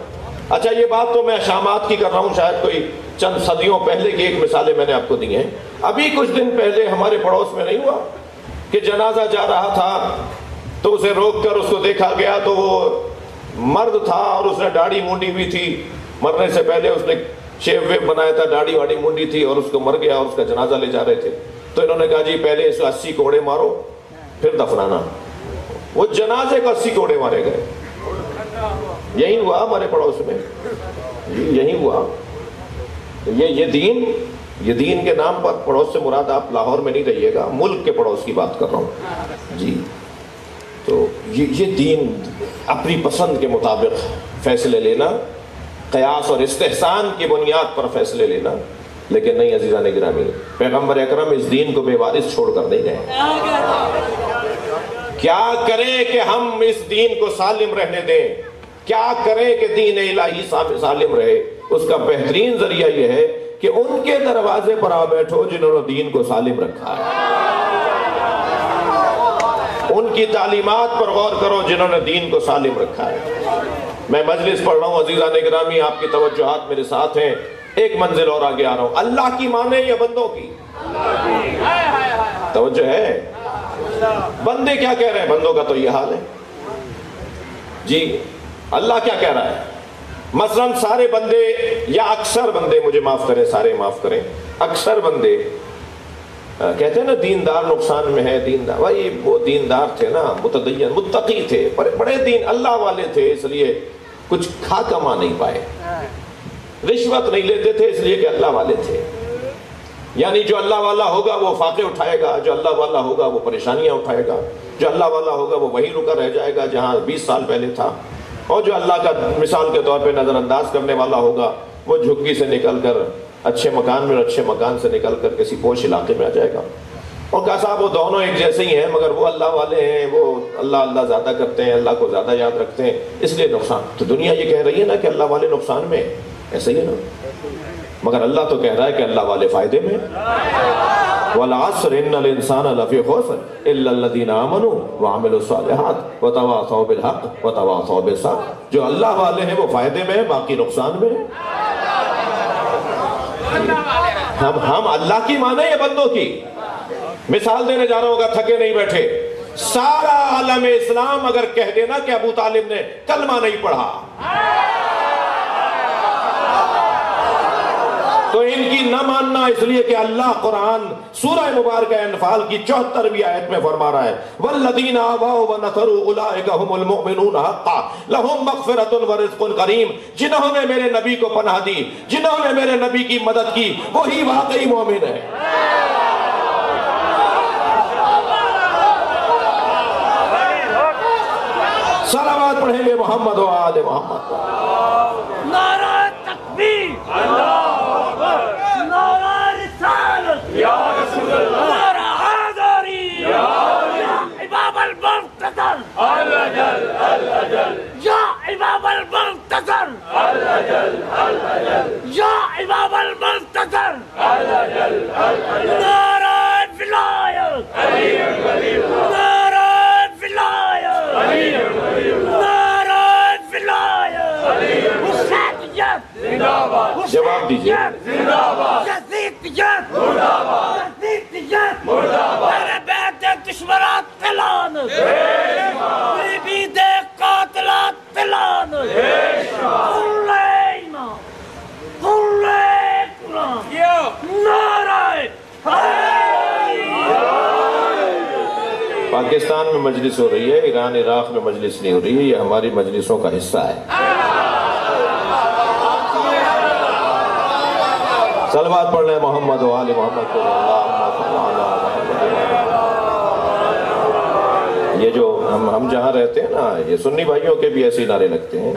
اچھا یہ بات تو میں شامات کی کر رہا ہوں، شاید کوئی چند صدیوں پہلے کی ایک مثالیں میں نے آپ کو دی ہیں۔ ابھی کچھ دن پہلے ہمارے پڑوس میں نہیں ہوا کہ جنازہ جا رہا تھا تو اسے روک کر اس کو دیکھا گیا تو وہ مرد تھا اور اس نے داڑھی مونڈی ہوئی تھی، مرنے سے پہلے اس نے شیو ویو بنایا تھا، داڑھی واڑی مونڈی تھی، اور اس کو مر گیا اور اس کا جنازہ لے جا رہے تھے۔ تو انہوں نے کہا جی پہلے اس کو 80 کوڑے مارو پھر دفنانا۔ وہ جنازے کو 80 کوڑے مارے گئے۔ یہی ہوا ہمارے پڑوس میں، یہی ہوا۔ یہ دین کے نام پر پڑوس سے مراد آپ لاہور میں نہیں رہیے گا، ملک کے پڑوس کی بات کر رہا ہوں جی۔ تو یہ دین اپنی پسند کے مطابق فیصلے لینا، قیاس اور استحسان کی بنیاد پر فیصلے لینا، لیکن نہیں عزیزان گرامی، پیغمبر اکرم اس دین کو بے وارث چھوڑ کر نہیں گئے۔ کیا کریں کہ ہم اس دین کو سالم رہنے دیں، کیا کریں کہ دین الہی سالم رہے؟ اس کا بہترین ذریعہ یہ ہے کہ ان کے دروازے پر آ بیٹھو جنہوں نے دین کو سالم رکھا ہے، ان کی تعلیمات پر غور کرو جنہوں نے دین کو سالم رکھا ہے۔ میں مجلس پڑھ رہا ہوں عزیزان گرامی، آپ کی توجہات میرے ساتھ ہیں، ایک منزل اور آگے آ رہا ہوں۔ اللہ کی مانیں یا بندوں کی؟ توجہ ہے؟ بندے کیا کہہ رہے ہیں؟ بندوں کا تو یہ حال ہے جی۔ اللہ کیا کہہ رہا ہے؟ مثلا سارے بندے یا اکثر بندے، مجھے معاف کریں، سارے معاف کریں، اکثر بندے کہتے ہیں نا دیندار نقصان میں ہے، دیندار، بھائی وہ دیندار تھے نا، متدین متقی تھے، بڑے دین اللہ والے تھے، اس لیے کچھ کھا کما نہیں پائے، رشوت نہیں لیتے تھے اس لیے کہ اللہ والے تھے۔ یعنی جو اللہ والا ہوگا وہ فاقے اٹھائے گا، جو اللہ والا ہوگا وہ پریشانیاں اٹھائے گا، جو اللہ والا ہوگا وہ وہیں رکا رہ جائے گا جہاں 20 سال پہلے تھا، اور جو اللہ کا مثال کے طور پہ نظر انداز کرنے والا ہوگا وہ جھگی سے نکل کر اچھے مکان میں، اور اچھے مکان سے نکل کر کسی پوش علاقے میں آ جائے گا۔ اور کہا صاحب وہ دونوں ایک جیسے ہی ہیں، مگر وہ اللہ والے ہیں، وہ اللہ زیادہ کرتے ہیں، اللہ کو زیادہ یاد رکھتے ہیں، اس لیے نقصان۔ تو دنیا یہ کہہ رہی ہے نا کہ اللہ والے نقصان میں، ایسا ہی ہے نا، مگر اللہ تو کہہ رہا ہے کہ اللہ والے فائدے میں۔ وَالْعَصْرِ إِنَّ الْإِنسَانَ لَفِي خُسْرٍ إِلَّا الَّذِينَ آمَنُوا وَعَمِلُوا الصَّالِحَاتِ وَتَوَاصَوْا بِالْحَقِّ وَتَوَاصَوْا بِالصَّبْرِ۔ جو اللہ والے ہیں وہ فائدے میں ہیں، باقی نقصان میں ہیں۔ ہم اللہ کی مانیں یا بندوں کی؟ مثال دینے جا رہا ہوں، گا تھکے نہیں بیٹھے۔ سارا عالم اسلام اگر کہہ دینا کہ ابو طالب نے کلمہ نہیں پڑھا تو ان کی نہ ماننا، اس لیے کہ اللہ قرآن سورہ مبارکہ انفال کی 74ویں آیت میں فرما رہا ہے وَالَّذِينَ آوَاءُ وَنَصَرُوا أُولَٰئِكَ هُمُ الْمُؤْمِنُونَ حَقًّا لَهُمْ مَغْفِرَةٌ وَرِزْقٌ كَرِيمٌ۔ جنہوں نے میرے نبی کو پناہ دی، جنہوں نے میرے نبی کی مدد کی، وہی واقعی مومن ہے۔ صلوات پڑھیں گے محمد و آل محمد۔ نعرہ تکبیر، نعرہ رسالت، یا رسول اللہ، نعرہ حیدری، یا امام المنتظر، الاجل الاجل، یا امام المنتظر، الاجل یا امام المنتظر نعرہ ولایت، نعرہ ولایت، نعرہ ولایت، حسینیت جواب دیجیے۔ یزیدیت یزیدیت میرے بیٹے دشمنات تلان، میری بیدے قاتلات تلان، حلینا حلینا نعرہ پاکستان میں مجلس ہو رہی ہے، ایران عراق میں مجلس نہیں ہو رہی ہے، یہ ہماری مجلسوں کا حصہ ہے۔ صلوات پڑھ لیں محمد و آل محمد کو۔ یہ جو ہم جہاں رہتے ہیں نا، یہ سنی بھائیوں کے بھی ایسے نعرے لگتے ہیں۔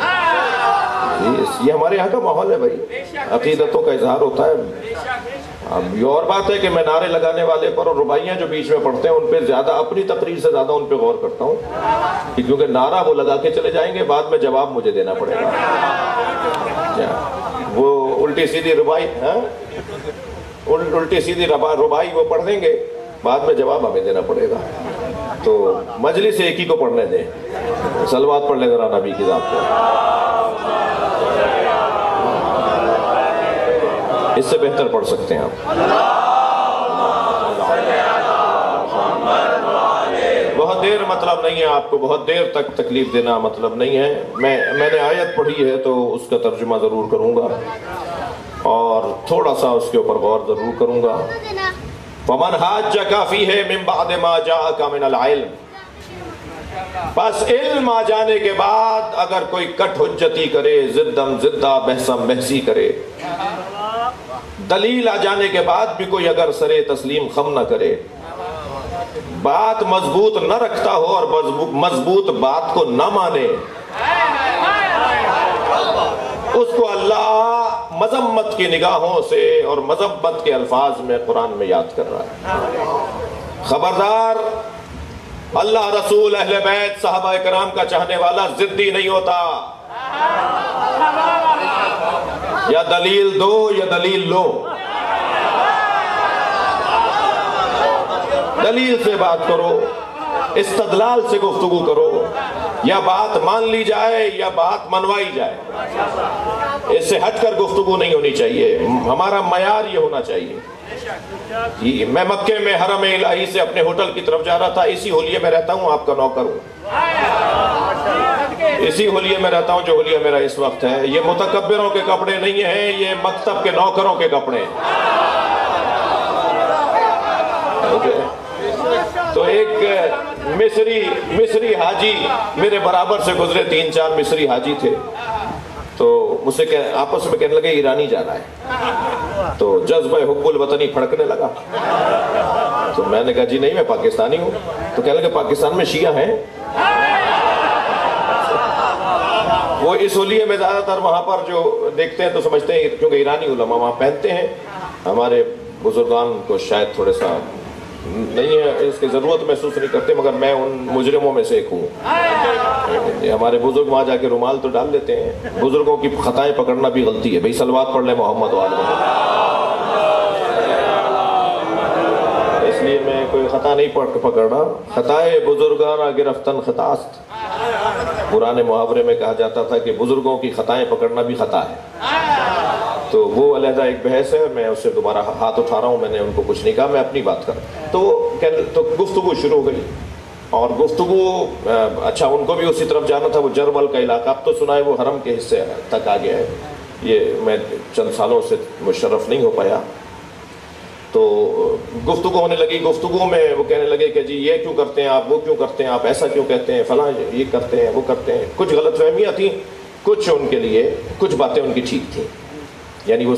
یہ ہمارے یہاں کا ماحول ہے بھائی، عقیدتوں کا اظہار ہوتا ہے۔ اب یہ اور بات ہے کہ میں نعرے لگانے والے پر اور رباعیاں جو بیچ میں پڑھتے ہیں ان پہ زیادہ، اپنی تقریر سے زیادہ ان پہ غور کرتا ہوں، کیونکہ نعرہ وہ لگا کے چلے جائیں گے، بعد میں جواب مجھے دینا پڑے گا۔ وہ الٹی سیدھی ربائی، الٹی سیدھی ربائی وہ پڑھ دیں گے، بعد میں جواب ہمیں دینا پڑے گا۔ تو مجلس ایک ہی کو پڑھنے دیں۔ صلوات پڑھ لیں ذرا نبی کی ذات کو۔ اس سے بہتر پڑھ سکتے ہیں آپ۔ بہت دیر مطلب نہیں ہے آپ کو، بہت دیر تک تکلیف دینا مطلب نہیں ہے۔ میں نے آیت پڑھی ہے تو اس کا ترجمہ ضرور کروں گا اور تھوڑا سا اس کے اوپر غور ضرور کروں گا۔ وَمَنْ حَاجَّكَ فِيهِ مِنْ بَعْدِ مَا جَاءَكَ مِنَ الْعِلْمِ، پس علم آ جانے کے بعد اگر کوئی کٹ حجتی کرے، زدم زدہ، بحثم بحثی کرے، دلیل آ جانے کے بعد بھی کوئی اگر سرے تسلیم خم نہ کرے، بات مضبوط نہ رکھتا ہو اور مضبوط بات کو نہ مانے، اس کو اللہ مذمت کی نگاہوں سے اور مذمت کے الفاظ میں قرآن میں یاد کر رہا ہے۔ خبردار، اللہ رسول اہل بیت صحابہ کرام کا چاہنے والا ضدی نہیں ہوتا۔ یا دلیل دو یا دلیل لو، دلیل سے بات کرو، استدلال سے گفتگو کرو، یا بات مان لی جائے یا بات منوائی جائے، اس سے ہٹ کر گفتگو نہیں ہونی چاہیے۔ ہمارا معیار یہ ہونا چاہیے۔ جی میں مکے میں حرم الہی سے اپنے ہوٹل کی طرف جا رہا تھا، اسی ہولیے میں رہتا ہوں، آپ کا نوکر ہوں، اسی ہولیے میں رہتا ہوں جو ہولیہ میرا اس وقت ہے۔ یہ متکبروں کے کپڑے نہیں ہیں، یہ مکتب کے نوکروں کے کپڑے ہیں۔ تو ایک مصری حاجی میرے برابر سے گزرے، 3-4 مصری حاجی تھے، تو مجھ سے آپس میں کہنے لگے ایرانی جا رہا ہے، تو جذبہ حب الوطنی پھڑکنے لگا۔ تو میں نے کہا جی نہیں، میں پاکستانی ہوں۔ تو کہنے لگے پاکستان میں شیعہ ہیں؟ وہ اس ہولیے میں زیادہ تر وہاں پر جو دیکھتے ہیں تو سمجھتے ہیں کیونکہ ایرانی علماء وہاں پہنتے ہیں، ہمارے بزرگان کو شاید تھوڑے سا نہیں ہے، اس کی ضرورت محسوس نہیں کرتے، مگر میں ان مجرموں میں سے ایک ہوں۔ ہمارے بزرگ وہاں جا کے رومال تو ڈال لیتے ہیں، بزرگوں کی خطائیں پکڑنا بھی غلطی ہے۔ بھئی صلوات پڑھ لیں محمد و آل محمد۔ اس لیے میں کوئی خطا نہیں پکڑ رہا۔ خطائے بزرگانہ گرفتن خطاست، پرانے محاورے میں کہا جاتا تھا کہ بزرگوں کی خطائیں پکڑنا بھی خطا ہے۔ تو وہ علیحدہ ایک بحث ہے، میں اس سے دوبارہ ہاتھ اٹھا رہا ہوں، میں نے ان کو کچھ نہیں کہا، میں اپنی بات کر رہا ہوں۔ تو گفتگو شروع ہو گئی، اور گفتگو اچھا ان کو بھی اسی طرف جانا تھا، وہ جرمل کا علاقہ، اب تو سنا ہے وہ حرم کے حصے تک آ گیا ہے، یہ میں چند سالوں سے مشرف نہیں ہو پایا۔ تو گفتگو ہونے لگی، گفتگو میں وہ کہنے لگے کہ جی یہ کیوں کرتے ہیں آپ، وہ کیوں کرتے ہیں آپ، ایسا کیوں کہتے ہیں، فلاں یہ کرتے ہیں وہ کرتے ہیں۔ کچھ غلط فہمیاں تھیں، کچھ ان کے لیے کچھ باتیں ان کی ٹھیک تھیں، یعنی وہ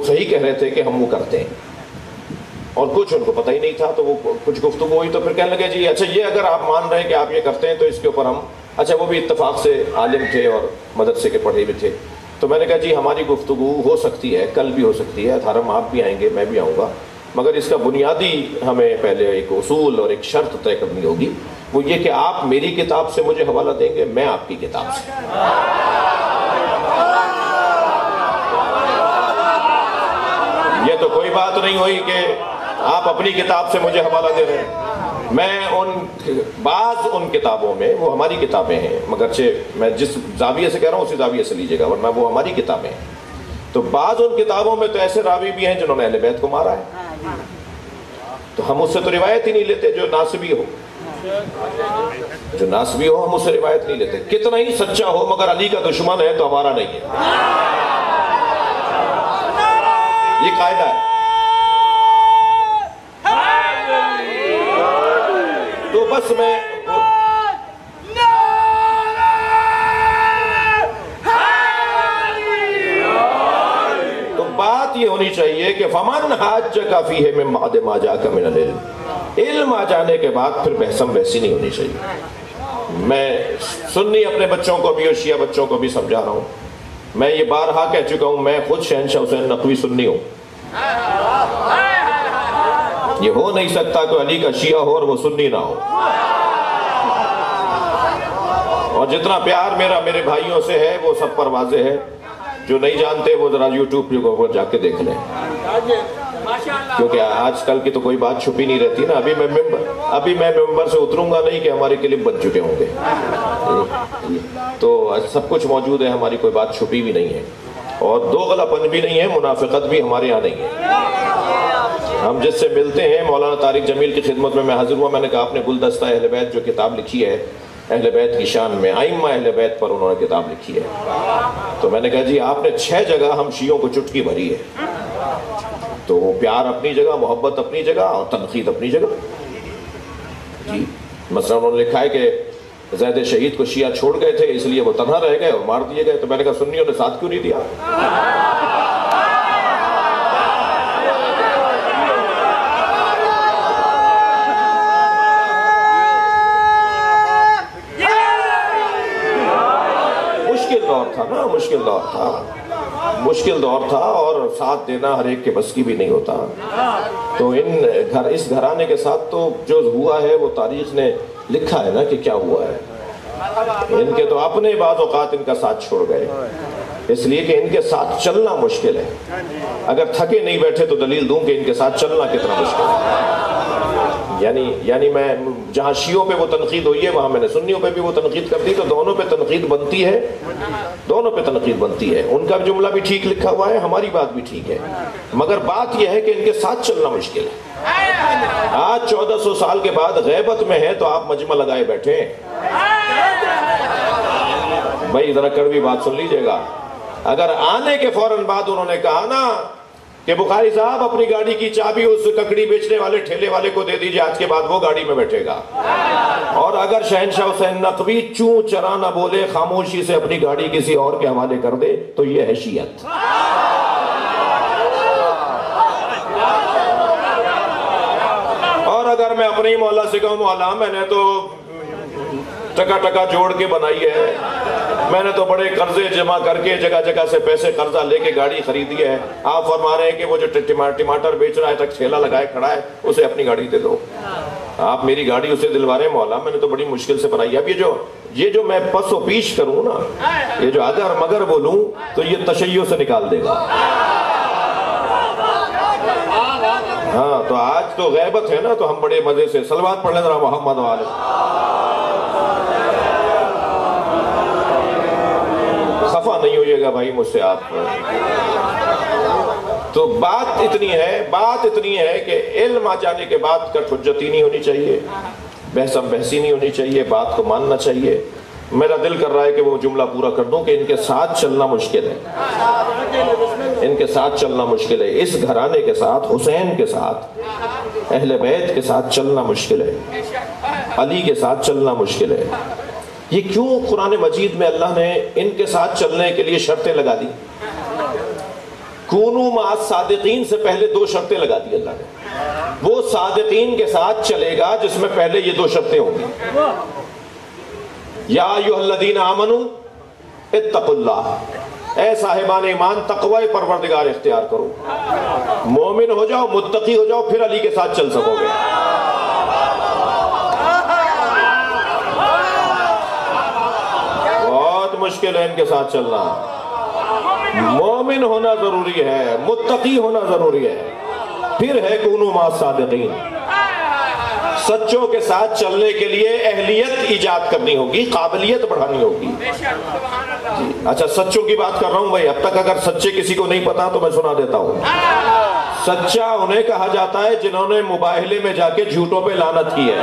صحیح کہہ رہے تھے کہ ہم وہ کرتے ہیں، اور کچھ ان کو پتہ ہی نہیں تھا۔ تو وہ کچھ گفتگو ہوئی تو پھر کہنے لگے جی اچھا یہ اگر آپ مان رہے ہیں کہ آپ یہ کرتے ہیں تو اس کے اوپر ہم، اچھا وہ بھی اتفاق سے عالم تھے اور مدرسے کے پڑھے ہوئے تھے، تو میں نے کہا جی ہماری گفتگو ہو سکتی ہے، کل بھی ہو سکتی ہے، حرم آپ بھی آئیں گے میں بھی آؤں گا، مگر اس کا بنیادی ہمیں پہلے ایک اصول اور ایک شرط طے کرنی ہوگی، وہ یہ کہ آپ میری کتاب سے مجھے حوالہ دیں گے، میں آپ کی کتاب سے۔ یہ تو کوئی بات نہیں ہوئی کہ آپ اپنی کتاب سے مجھے حوالہ دے رہے ہیں. میں بعض ان کتابوں میں، وہ ہماری کتابیں ہیں، مگرچہ میں جس زاویے سے کہہ رہا ہوں اسی زاویے سے لیجیے گا، ورنہ وہ ہماری کتابیں ہیں. تو بعض ان کتابوں میں تو ایسے راوی بھی ہیں جنہوں نے اہل بیت کو مارا ہے، تو ہم اس سے تو روایت ہی نہیں لیتے. جو ناسبی ہو ہم اس سے روایت نہیں لیتے. کتنا ہی سچا ہو مگر علی کا دشمن ہے تو ہمارا نہیں ہے. یہ قاعدہ ہے. تو بس میں تو بات یہ ہونی چاہیے کہ فمن حاجک فیہ من بعد ما جاءک من العلم، علم آ جانے کے بعد پھر بحثم بحثی نہیں ہونی چاہیے. میں سنی اپنے بچوں کو بھی اور شیعہ بچوں کو بھی سمجھا رہا ہوں. میں یہ بارہا کہہ چکا ہوں، میں خود شہنشاہ حسین نقوی سنی ہوں. یہ ہو نہیں سکتا کہ علی کا شیعہ ہو اور وہ سنی نہ ہو. اور جتنا پیار میرا میرے بھائیوں سے ہے وہ سب پر واضح ہے. جو نہیں جانتے وہ ذرا یوٹیوب پہ جا کے دیکھ لیں، کیونکہ آج کل کی تو کوئی بات چھپی نہیں رہتی نا. ابھی میں ممبر سے اتروں گا نہیں کہ ہمارے کلپ بن چکے ہوں گے. تو سب کچھ موجود ہے، ہماری کوئی بات چھپی بھی نہیں ہے، اور دوغلا پن بھی نہیں ہے، منافقت بھی ہمارے یہاں نہیں ہے. ہم جس سے ملتے ہیں، مولانا طارق جمیل کی خدمت میں حاضر ہوا. میں نے کہا آپ نے گلدستہ اہل بیت جو کتاب لکھی ہے اہل بیت کی شان میں، ائمہ اہل بیت پر انہوں نے کتاب لکھی ہے. تو میں نے کہا جی آپ نے 6 جگہ ہم شیعوں کو چٹکی بھری ہے. تو وہ پیار اپنی جگہ، محبت اپنی جگہ اور تنقید اپنی جگہ. جی مثلا انہوں نے لکھا ہے کہ زید شہید کو شیعہ چھوڑ گئے تھے اس لیے وہ تنہا رہ گئے اور مار دیے گئے. تو میں نے کہا سنیوں نے ساتھ کیوں نہیں دیا؟ مشکل دور تھا اور ساتھ دینا ہر ایک کے بس کی بھی نہیں ہوتا. تو اس گھرانے کے ساتھ تو جو ہوا ہے وہ تاریخ نے لکھا ہے نا کہ کیا ہوا ہے. ان کے تو اپنے بعض اوقات ان کا ساتھ چھوڑ گئے، اس لیے کہ ان کے ساتھ چلنا مشکل ہے. اگر تھکے نہیں بیٹھے تو دلیل دوں کہ ان کے ساتھ چلنا کتنا مشکل ہے. یعنی میں جہاں شیعوں پہ وہ تنقید ہوئی ہے وہاں میں نے سنیوں پہ بھی وہ تنقید کر دی. تو دونوں پہ تنقید بنتی ہے، دونوں پہ تنقید بنتی ہے. ان کا جملہ بھی ٹھیک لکھا ہوا ہے، ہماری بات بھی ٹھیک ہے، مگر بات یہ ہے کہ ان کے ساتھ چلنا مشکل ہے. آج 1400 سال کے بعد غیبت میں ہے تو آپ مجمع لگائے بیٹھے ہیں. بھائی ذرا کڑوی بات سن لیجئے گا. اگر آنے کے فوراً بعد انہوں نے کہا نا کہ بخاری صاحب اپنی گاڑی کی چابی اس ککڑی بیچنے والے ٹھیلے والے کو دے دیجئے، آج کے بعد وہ گاڑی میں بیٹھے گا. اور اگر شہنشاہ حسین نقوی چوں چرا نہ بولے، خاموشی سے اپنی گاڑی کسی اور کے حوالے کر دے تو یہ ہے شیعت. اور اگر میں اپنے ہی مولا سے کہوں مولا میں نے تو ٹکا ٹکا جوڑ کے بنائی ہے، میں نے تو بڑے قرضے جمع کر کے جگہ جگہ سے پیسے قرضہ لے کے گاڑی خریدی ہے، آپ فرما رہے ہیں کہ وہ جو ٹماٹر بیچ رہا ہے تک ٹھیلا لگائے کھڑا ہے اسے اپنی گاڑی دے دو. آپ میری گاڑی اسے دلوا رہے ہیں مولا میں نے تو بڑی مشکل سے بنائی ہے. اب یہ جو میں پس و پیش کروں نا، یہ جو اگر مگر بولوں تو یہ تشیع سے نکال دے گا. ہاں تو آج تو غیبت ہے نا تو ہم بڑے مزے سے صلوات پڑھ لیں ذرا محمد والے. خفا نہیں ہوئیے گا بھائی مجھ سے آپ. تو بات اتنی ہے کہ علم آ جانے کے بعد کٹ حجتی نہیں ہونی چاہیے، بحثم بحثی نہیں ہونی چاہیے، بات کو ماننا چاہیے. میرا دل کر رہا ہے کہ وہ جملہ پورا کر دوں کہ ان کے ساتھ چلنا مشکل ہے، ان کے ساتھ چلنا مشکل ہے. اس گھرانے کے ساتھ، حسین کے ساتھ، اہل بیت کے ساتھ چلنا مشکل ہے، علی کے ساتھ چلنا مشکل ہے. یہ کیوں قرآن مجید میں اللہ نے ان کے ساتھ چلنے کے لیے شرطیں لگا دی؟ کونوا مع الصادقین سے پہلے 2 شرطیں لگا دی اللہ نے. وہ صادقین کے ساتھ چلے گا جس میں پہلے یہ 2 شرطیں ہوں گی. یا ایھا الذین آمنوا اتقوا اللہ، اے صاحبان ایمان تقوی پروردگار اختیار کرو. مومن ہو جاؤ، متقی ہو جاؤ، پھر علی کے ساتھ چل سکو گے. بہت مشکل ہے ان کے ساتھ چلنا. مومن ہونا ضروری ہے، متقی ہونا ضروری ہے، پھر ہے کونوا مع الصادقین۔ سچوں کے ساتھ چلنے کے لیے اہلیت ایجاد کرنی ہوگی، قابلیت بڑھانی ہوگی۔ اچھا سچوں کی بات کر رہا ہوں بھائی، اب تک اگر سچے کسی کو نہیں پتا تو میں سنا دیتا ہوں۔ سچا انہیں کہا جاتا ہے جنہوں نے مباہلے میں جا کے جھوٹوں پہ لعنت کی ہے۔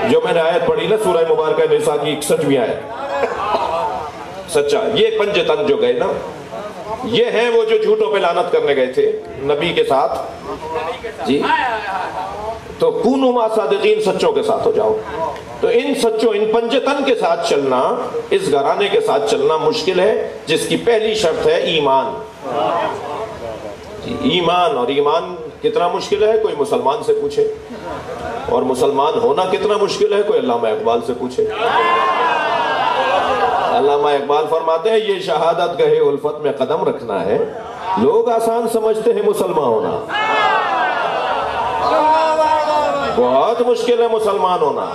جو میں نے آیت پڑھی نا سورہ مبارکہ نساء کی 61ویں آیت، سچا، یہ پنجتن جو گئے نا، یہ ہیں وہ جو جھوٹوں پہ لعنت کرنے گئے تھے نبی کے ساتھ جی۔ تو کونوا مع الصادقین، سچوں کے ساتھ ہو جاؤ۔ تو ان سچوں، ان پنجتن کے ساتھ چلنا، اس گھرانے کے ساتھ چلنا مشکل ہے، جس کی پہلی شرط ہے ایمان۔ ایمان، اور ایمان کتنا مشکل ہے کوئی مسلمان سے پوچھے، اور مسلمان ہونا کتنا مشکل ہے کوئی علامہ اقبال سے پوچھے۔ علامہ اقبال فرماتے ہیں یہ شہادت گہے الفت میں قدم رکھنا ہے، لوگ آسان سمجھتے ہیں مسلمان ہونا، بہت مشکل ہے مسلمان ہونا۔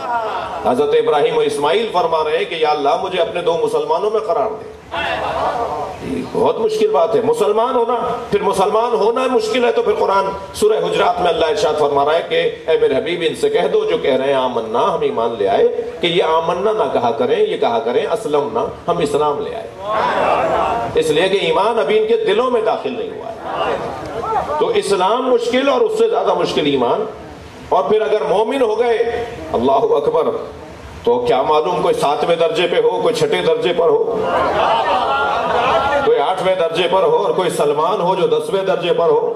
حضرت ابراہیم و اسماعیل فرما رہے ہیں کہ یا اللہ مجھے اپنے دو مسلمانوں میں قرار دے۔ بہت مشکل بات ہے مسلمان ہونا۔ پھر مسلمان ہونا مشکل ہے تو پھر قرآن سورہ حجرات میں اللہ ارشاد فرما رہا ہے کہ اے میرے حبیب ان سے کہہ دو جو کہہ رہے ہیں آمنا، ہم ایمان لے آئے، کہ یہ آمنا نہ کہا کریں، یہ کہا کریں اسلمنا، ہم اسلام لے آئے، اس لیے کہ ایمان ابھی ان کے دلوں میں داخل نہیں ہوا ہے۔ تو اسلام مشکل، اور اس سے زیادہ مشکل ایمان۔ اور پھر اگر مومن ہو گئے، اللہ اکبر، تو کیا معلوم کوئی 7ویں درجے پہ ہو، کوئی 6 درجے پر ہو، کوئی 8ویں درجے پر ہو، اور کوئی سلمان ہو جو 10ویں درجے پر ہو۔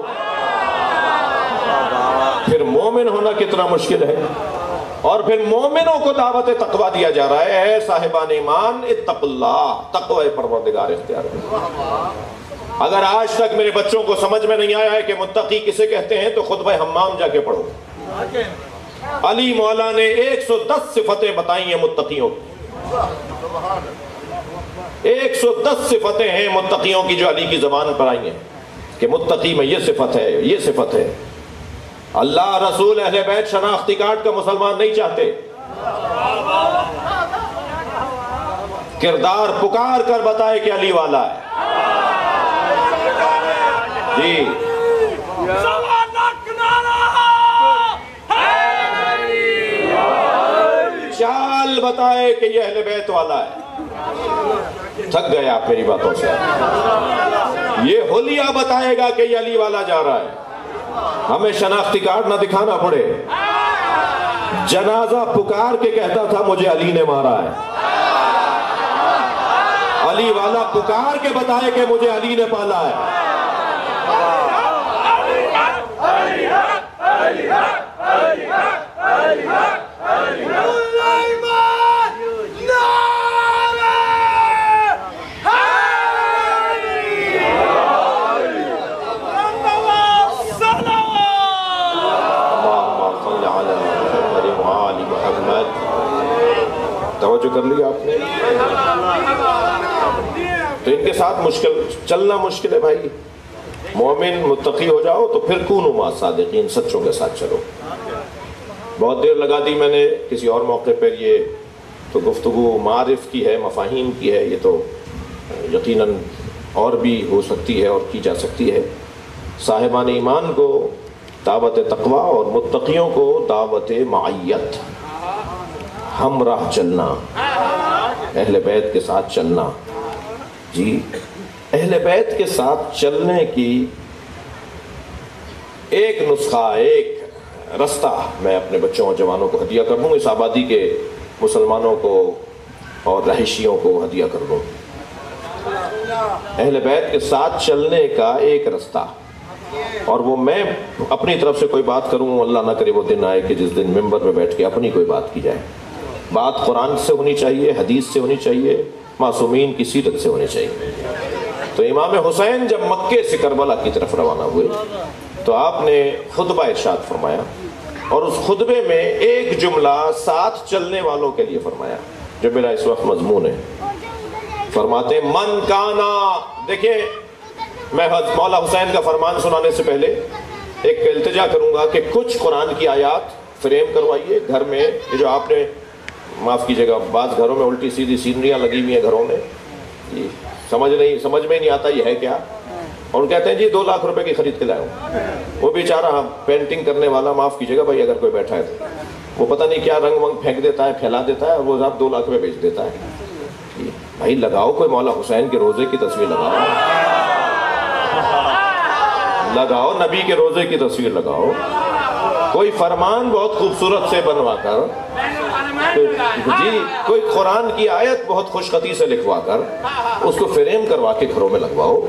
پھر مومن ہونا کتنا مشکل ہے۔ اور پھر مومنوں کو دعوت تقویٰ دیا جا رہا ہے، اے صاحبان ایمان اتقوا اللہ، تقوی پروردگار اختیار کرو۔ اگر آج تک میرے بچوں کو سمجھ میں نہیں آیا ہے کہ متقی کسے کہتے ہیں تو خطبہ حمام جا کے پڑھو۔ علی مولا نے 110 صفتیں بتائی ہیں متقیوں کی، 110 صفتیں ہیں متقیوں کی جو علی کی زبان پر آئی ہیں کہ متقی میں یہ صفت ہے، یہ صفت ہے۔ اللہ، رسول، اہل بیت شناختی کارڈ کا مسلمان نہیں چاہتے، کردار پکار کر بتائے کہ علی والا ہے جی۔ چال بتائے کہ یہ اہل بیت والا ہے۔ تھک گئے آپ میری باتوں سے۔ یہ حلیہ بتائے گا کہ یہ علی والا جا رہا ہے، ہمیں شناختی کارڈ نہ دکھانا پڑے۔ جنازہ پکار کے کہتا تھا مجھے علی نے مارا ہے، علی والا پکار کے بتائے کہ مجھے علی نے پالا ہے۔ توجہ کر لیا آپ نے؟ تو ان کے ساتھ مشکل چلنا مشکل ہے بھائی۔ مومن متقی ہو جاؤ تو پھر کونوا مع الصادقین، سچوں کے ساتھ چلو۔ بہت دیر لگا دی میں نے، کسی اور موقع پر یہ تو گفتگو معارف کی ہے، مفاہیم کی ہے، یہ تو یقیناً اور بھی ہو سکتی ہے اور کی جا سکتی ہے۔ صاحبان ایمان کو دعوت تقویٰ اور متقیوں کو دعوت معیت، ہمراہ چلنا، اہل بیت کے ساتھ چلنا جی۔ اہل بیت کے ساتھ چلنے کی ایک نسخہ، ایک رستہ میں اپنے بچوں اور جوانوں کو ہدیہ کر دوں، اس آبادی کے مسلمانوں کو اور رہائشیوں کو ہدیہ کر دوں۔ اہل بیت کے ساتھ چلنے کا ایک رستہ، اور وہ میں اپنی طرف سے کوئی بات کروں، اللہ نہ کرے وہ دن آئے کہ جس دن ممبر پہ بیٹھ کے اپنی کوئی بات کی جائے۔ بات قرآن سے ہونی چاہیے، حدیث سے ہونی چاہیے، معصومین کی سیرت سے ہونی چاہیے۔ تو امام حسین جب مکے سے کربلا کی طرف روانہ ہوئے تو آپ نے خطبہ ارشاد فرمایا، اور اس خطبے میں ایک جملہ ساتھ چلنے والوں کے لیے فرمایا جو میرا اس وقت مضمون ہے۔ فرماتے ہیں من کانا، دیکھیں میں مولا حسین کا فرمان سنانے سے پہلے ایک التجا کروں گا کہ کچھ قرآن کی آیات فریم کروائیے گھر میں، یہ جو آپ نے معاف کیجیے گا، بعض گھروں میں الٹی سیدھی سینریاں لگی ہوئی ہیں گھروں میں، جی سمجھ میں نہیں آتا یہ ہے کیا، اور کہتے ہیں جی 2 لاکھ روپے کی خرید کے لائے ہوں۔ وہ بیچارہ پینٹنگ کرنے والا، معاف کیجیے گا بھائی اگر کوئی بیٹھا ہے تو، وہ پتہ نہیں کیا رنگ ونگ پھینک دیتا ہے، پھیلا دیتا ہے، اور وہ آپ 2 لاکھ میں بیچ دیتا ہے۔ بھائی لگاؤ کوئی مولا حسین کے روزے کی تصویر لگاؤ، نبی کے روزے کی تصویر لگاؤ، کوئی فرمان بہت خوبصورت سے بنوا کر، جی کوئی قرآن کی آیت بہت خوش خطی سے لکھوا کر اس کو فریم کروا کے گھروں میں لگواؤ۔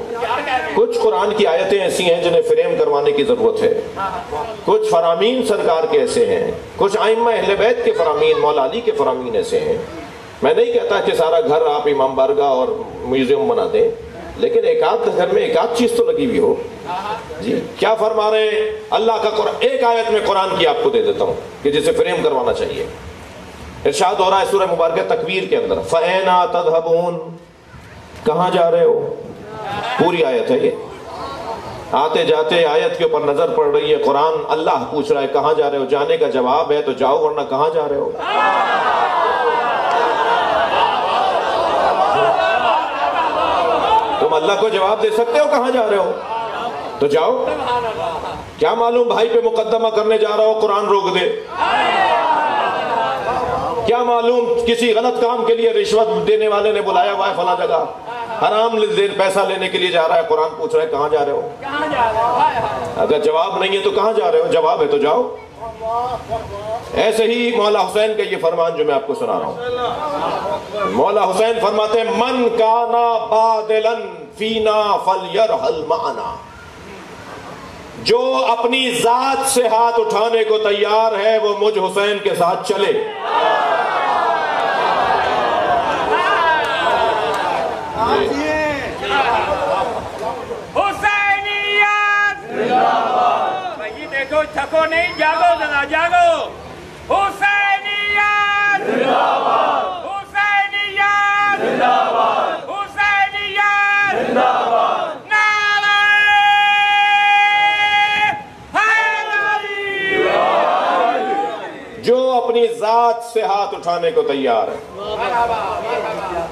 کچھ قرآن کی آیتیں ایسی ہیں جنہیں فریم کروانے کی ضرورت ہے، کچھ فرامین سرکار کے ایسے ہیں، کچھ ائمہ اہل بیت کے فرامین، مولا علی کے فرامین ایسے ہیں۔ میں نہیں کہتا کہ سارا گھر آپ امام بارگاہ اور میوزیم بنا دیں، لیکن ایک آدھ گھر میں ایک آدھ چیز تو لگی ہوئی ہو۔ جی کیا فرما رہے ہیں اللہ کا قرآن؟ ایک آیت میں قرآن کی آپ کو دے دیتا ہوں کہ جسے فریم کروانا چاہیے۔ ارشاد ہو رہا ہے سورہ مبارکہ تکویر کے اندر، فَأَيْنَ تَذْهَبُونَ، کہاں جا رہے ہو؟ پوری آیت ہے یہ، آتے جاتے آیت کے اوپر نظر پڑ رہی ہے، قرآن اللہ پوچھ رہا ہے کہاں جا رہے ہو؟ جانے کا جواب ہے تو جاؤ، ورنہ کہاں جا رہے ہو؟ تم اللہ کو جواب دے سکتے ہو کہاں جا رہے ہو؟ تو جاؤ۔ کیا معلوم بھائی پہ مقدمہ کرنے جا رہا ہو قرآن روک دے، کیا معلوم کسی غلط کام کے لیے رشوت دینے والے نے بلایا ہوا ہے فلاں جگہ، حرام پیسہ لینے کے لیے جا رہا ہے، قرآن پوچھ رہا ہے کہاں جا رہے ہو؟ اگر جواب نہیں ہے تو کہاں جا رہے ہو؟ جواب ہے تو جاؤ۔ ایسے ہی مولا حسین کا یہ فرمان جو میں آپ کو سنا رہا ہوں، مولا حسین فرماتے ہیں من کانا بادلا فینا فلیرحل معنا، جو اپنی ذات سے ہاتھ اٹھانے کو تیار ہے وہ مجھ حسین کے ساتھ چلے۔ حسینیت بھائی دیکھو، تھکو نہیں، جاگو ذرا جاگو۔ حسینیت حسینیت حسینیت، نعرہ حیدری، جو اپنی ذات سے ہاتھ اٹھانے کو تیار ہے۔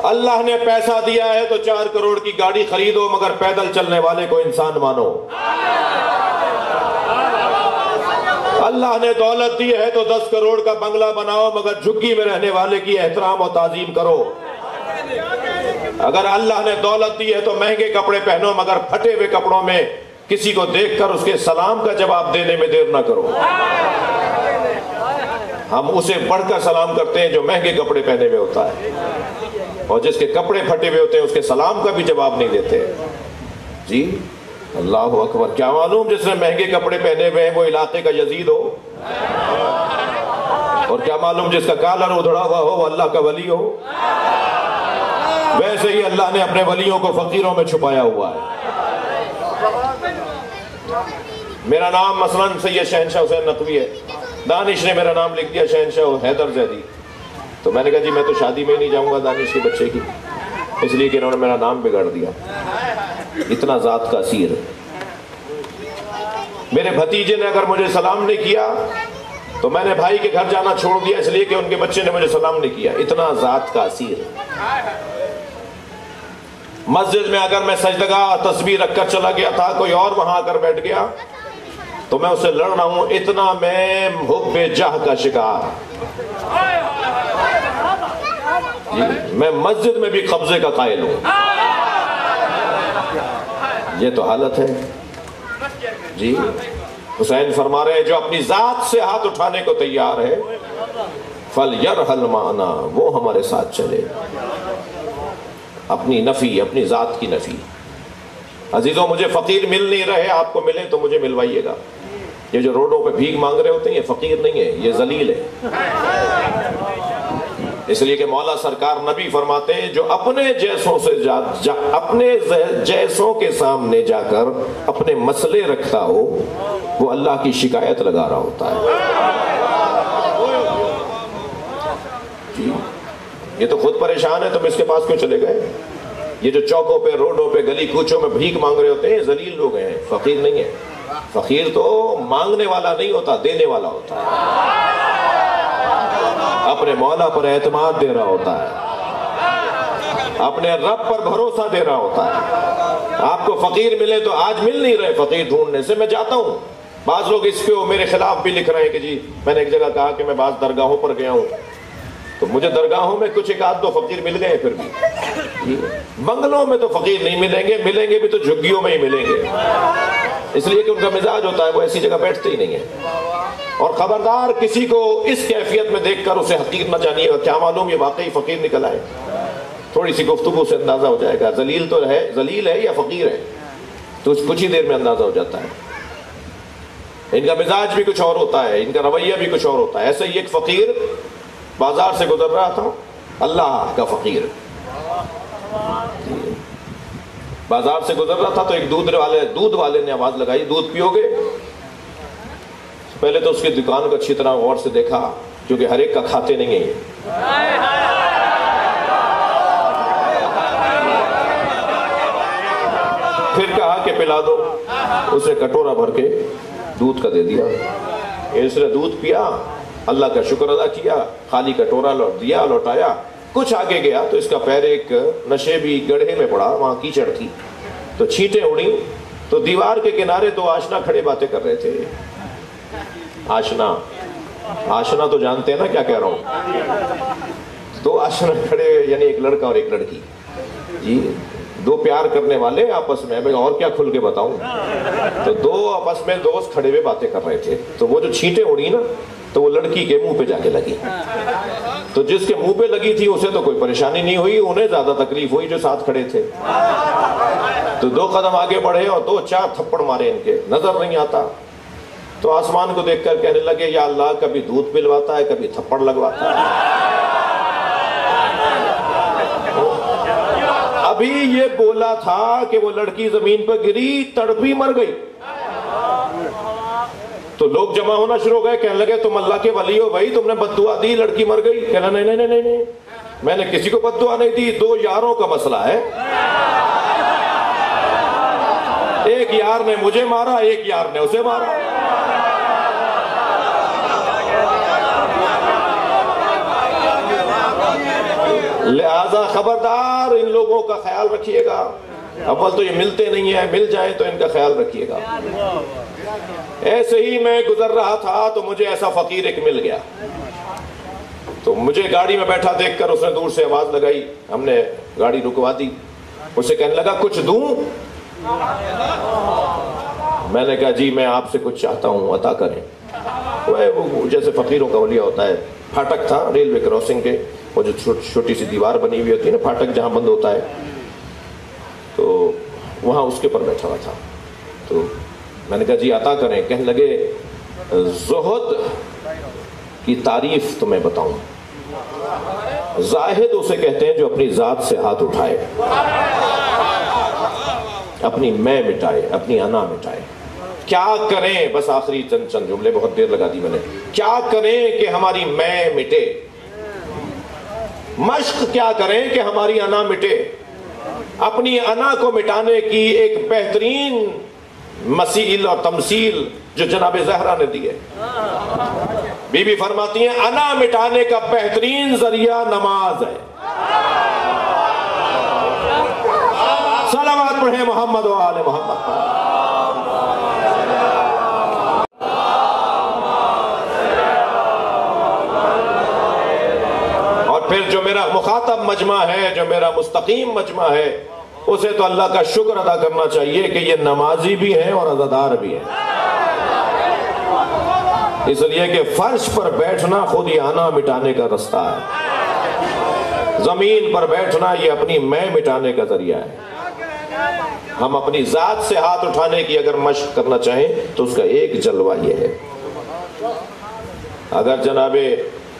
اللہ نے پیسہ دیا ہے تو 4 کروڑ کی گاڑی خریدو، مگر پیدل چلنے والے کو انسان مانو۔ اللہ نے دولت دی ہے تو 10 کروڑ کا بنگلہ بناؤ، مگر جھگی میں رہنے والے کی احترام و تعظیم کرو۔ اگر اللہ نے دولت دی ہے تو مہنگے کپڑے پہنو، مگر پھٹے ہوئے کپڑوں میں کسی کو دیکھ کر اس کے سلام کا جواب دینے میں دیر نہ کرو۔ ہم اسے بڑھ کر سلام کرتے ہیں جو مہنگے کپڑے پہنے ہوئے ہوتا ہے، اور جس کے کپڑے پھٹے ہوئے ہوتے ہیں اس کے سلام کا بھی جواب نہیں دیتے۔ جی اللہ اکبر، کیا معلوم جس نے مہنگے کپڑے پہنے ہوئے ہیں وہ علاقے کا یزید ہو، اور کیا معلوم جس کا کالر ادھڑا ہوا ہو وہ اللہ کا ولی ہو۔ ویسے ہی اللہ نے اپنے ولیوں کو فقیروں میں چھپایا ہوا ہے۔ میرا نام مثلاً سید شہنشاہ حسین نقوی ہے، دانش نے میرا نام لکھ دیا شہنشاہ حیدر زیدی، تو میں نے کہا جی میں تو شادی میں ہی نہیں جاؤں گا دانش کے بچے کی، اس لیے کہ انہوں نے میرا نام بگاڑ دیا۔ اتنا ذات کا اسیر۔ میرے بھتیجے نے اگر مجھے سلام نہیں کیا تو میں نے بھائی کے گھر جانا چھوڑ دیا اس لیے کہ ان کے بچے نے مجھے سلام نہیں کیا۔ اتنا ذات کا اسیر۔ مسجد میں اگر میں سجدگاہ تسبیح رکھ کر چلا گیا تھا، کوئی اور وہاں آ کر بیٹھ گیا تو میں اسے لڑ رہا ہوں، اتنا میں حب جاہ کا شکار۔ جی میں مسجد میں بھی قبضے کا قائل ہوں۔ یہ تو حالت ہے۔ جی حسین فرما رہے ہیں جو اپنی ذات سے ہاتھ اٹھانے کو تیار ہے فَلْيَرْحَلْ مَعَنَا، وہ ہمارے ساتھ چلے۔ اپنی نفی، اپنی ذات کی نفی۔ عزیزوں مجھے فقیر مل نہیں رہے، آپ کو ملے تو مجھے ملوائیے گا۔ یہ جو روڈوں پہ بھیک مانگ رہے ہوتے ہیں یہ فقیر نہیں ہے، یہ ذلیل ہے۔ اس لیے کہ مولا سرکار نبی فرماتے ہیں جو اپنے جیسوں سے اپنے جیسوں کے سامنے جا کر اپنے مسئلے رکھتا ہو وہ اللہ کی شکایت لگا رہا ہوتا ہے۔ جی یہ تو خود پریشان ہے، تم اس کے پاس کیوں چلے گئے؟ یہ جو چوکوں پہ، روڈوں پہ، گلی کوچوں میں بھیک مانگ رہے ہوتے ہیں ذلیل لوگ ہیں، فقیر نہیں ہے۔ فقیر تو مانگنے والا نہیں ہوتا، دینے والا ہوتا ہے۔ اپنے مولا پر اعتماد دے رہا ہوتا ہے، اپنے رب پر بھروسہ دے رہا ہوتا ہے۔ آپ کو فقیر ملے تو آج مل نہیں رہے، فقیر ڈھونڈنے سے میں جاتا ہوں۔ بعض لوگ اس پہ میرے خلاف بھی لکھ رہے ہیں کہ جی میں نے ایک جگہ کہا کہ میں بعض درگاہوں پر گیا ہوں تو مجھے درگاہوں میں کچھ ایک آدھ دو فقیر مل گئے، پھر بھی بنگلوں میں تو فقیر نہیں ملیں گے، ملیں گے بھی تو جھگیوں میں ہی ملیں گے، اس لیے کہ ان کا مزاج ہوتا ہے وہ ایسی جگہ بیٹھتے ہی نہیں ہیں۔ اور خبردار کسی کو اس کیفیت میں دیکھ کر اسے حقیر نہ جانیے گا، کیا معلوم یہ واقعی فقیر نکل آئے۔ تھوڑی سی گفتگو سے اندازہ ہو جائے گا ذلیل تو ہے، ذلیل ہے یا فقیر ہے، تو کچھ ہی دیر میں اندازہ ہو جاتا ہے۔ ان کا مزاج بھی کچھ اور ہوتا ہے، ان کا رویہ بھی کچھ اور ہوتا ہے۔ ایسے ہی ایک فقیر بازار سے گزر رہا تھا، اللہ کا فقیر بازار سے گزر رہا تھا تو ایک دودھ والے نے آواز لگائی، دودھ پیو گے؟ پہلے تو اس کی دکان کو اچھی طرح غور سے دیکھا کیونکہ ہر ایک کا کھاتے نہیں ہیں یہ۔ پھر کہا کہ پلا دو، اسے کٹورا بھر کے دودھ کا دے دیا، اس نے دودھ پیا، اللہ کا شکر ادا کیا، خالی کٹورا لوٹایا، کچھ آگے گیا تو اس کا پیر ایک نشیبی گڑھے میں پڑا، وہاں کیچڑ تھی تو چھینٹیں اڑیں تو دیوار کے کنارے دو آشنا کھڑے باتیں کر رہے تھے۔ آشنا تو جانتے ہیں نا کیا کہہ رہا ہوں، دو آشنا کھڑے یعنی ایک لڑکا اور ایک لڑکی، جی دو پیار کرنے والے آپس میں، میں اور کیا کھل کے بتاؤں، تو دو آپس میں دوست کھڑے ہوئے باتیں کر رہے تھے، تو وہ جو چھینٹیں اڑی نا تو وہ لڑکی کے منہ پہ جا کے لگی، تو جس کے منہ پہ لگی تھی اسے تو کوئی پریشانی نہیں ہوئی، انہیں زیادہ تکلیف ہوئی جو ساتھ کھڑے تھے۔ تو دو قدم آگے بڑھے اور دو چار تھپڑ مارے، ان کے نظر نہیں آتا، تو آسمان کو دیکھ کر کہنے لگے یا اللہ کبھی دودھ پلواتا ہے کبھی تھپڑ لگواتا ہے۔ ابھی یہ بولا تھا کہ وہ لڑکی زمین پر گری، تڑپی مر گئی، تو لوگ جمع ہونا شروع ہو گئے، کہنے لگے تم اللہ کے ولی ہو بھائی، تم نے بد دعا دی، لڑکی مر گئی۔ کہنا نہیں، میں نے کسی کو بد دعا نہیں دی، دو یاروں کا مسئلہ ہے، ایک یار نے مجھے مارا، ایک یار نے اسے مارا۔ لہذا خبردار ان لوگوں کا خیال رکھیے گا، اول تو یہ ملتے نہیں ہیں، مل جائیں تو ان کا خیال رکھیے گا۔ ایسے ہی میں گزر رہا تھا تو مجھے ایسا فقیر ایک مل گیا، تو مجھے گاڑی میں بیٹھا دیکھ کر اس نے دور سے آواز لگائی، ہم نے گاڑی رکوا دی، اسے کہنے لگا کچھ دوں؟ میں نے کہا جی میں آپ سے کچھ چاہتا ہوں، عطا کریں۔ وہ جیسے فقیروں کا ولیہ ہوتا ہے، پھاٹک تھا ریلوے کراسنگ کے، وہ جو چھوٹی سی دیوار بنی ہوئی ہوتی ہے نا پھاٹک جہاں بند ہوتا ہے، تو وہاں اس کے پر بیٹھا ہوا تھا، تو میں نے کہا جی عطا کریں۔ کہنے لگے زہد کی تعریف تو میں بتاؤں، زاہد اسے کہتے ہیں جو اپنی ذات سے ہاتھ اٹھائے، اپنی میں مٹائے، اپنی انا مٹائے۔ کیا کریں، بس آخری چند جملے، بہت دیر لگا دی میں نے، کیا کریں کہ ہماری میں مٹے، مشق کیا کریں کہ ہماری انا مٹے۔ اپنی انا کو مٹانے کی ایک بہترین مثیل اور تمثیل جو جناب زہرا نے دی ہے، بی بی فرماتی ہیں انا مٹانے کا بہترین ذریعہ نماز ہے۔ صلوات پڑھیں محمد و آل محمد۔ اور پھر جو میرا مخاطب مجمع ہے، جو میرا مستقیم مجمع ہے، اسے تو اللہ کا شکر ادا کرنا چاہیے کہ یہ نمازی بھی ہیں اور عزادار بھی ہیں، اس لیے کہ فرش پر بیٹھنا خود یہ انا مٹانے کا رستہ ہے، زمین پر بیٹھنا یہ اپنی میں مٹانے کا ذریعہ ہے۔ ہم اپنی ذات سے ہاتھ اٹھانے کی اگر مشق کرنا چاہیں تو اس کا ایک جلوہ یہ ہے۔ اگر جناب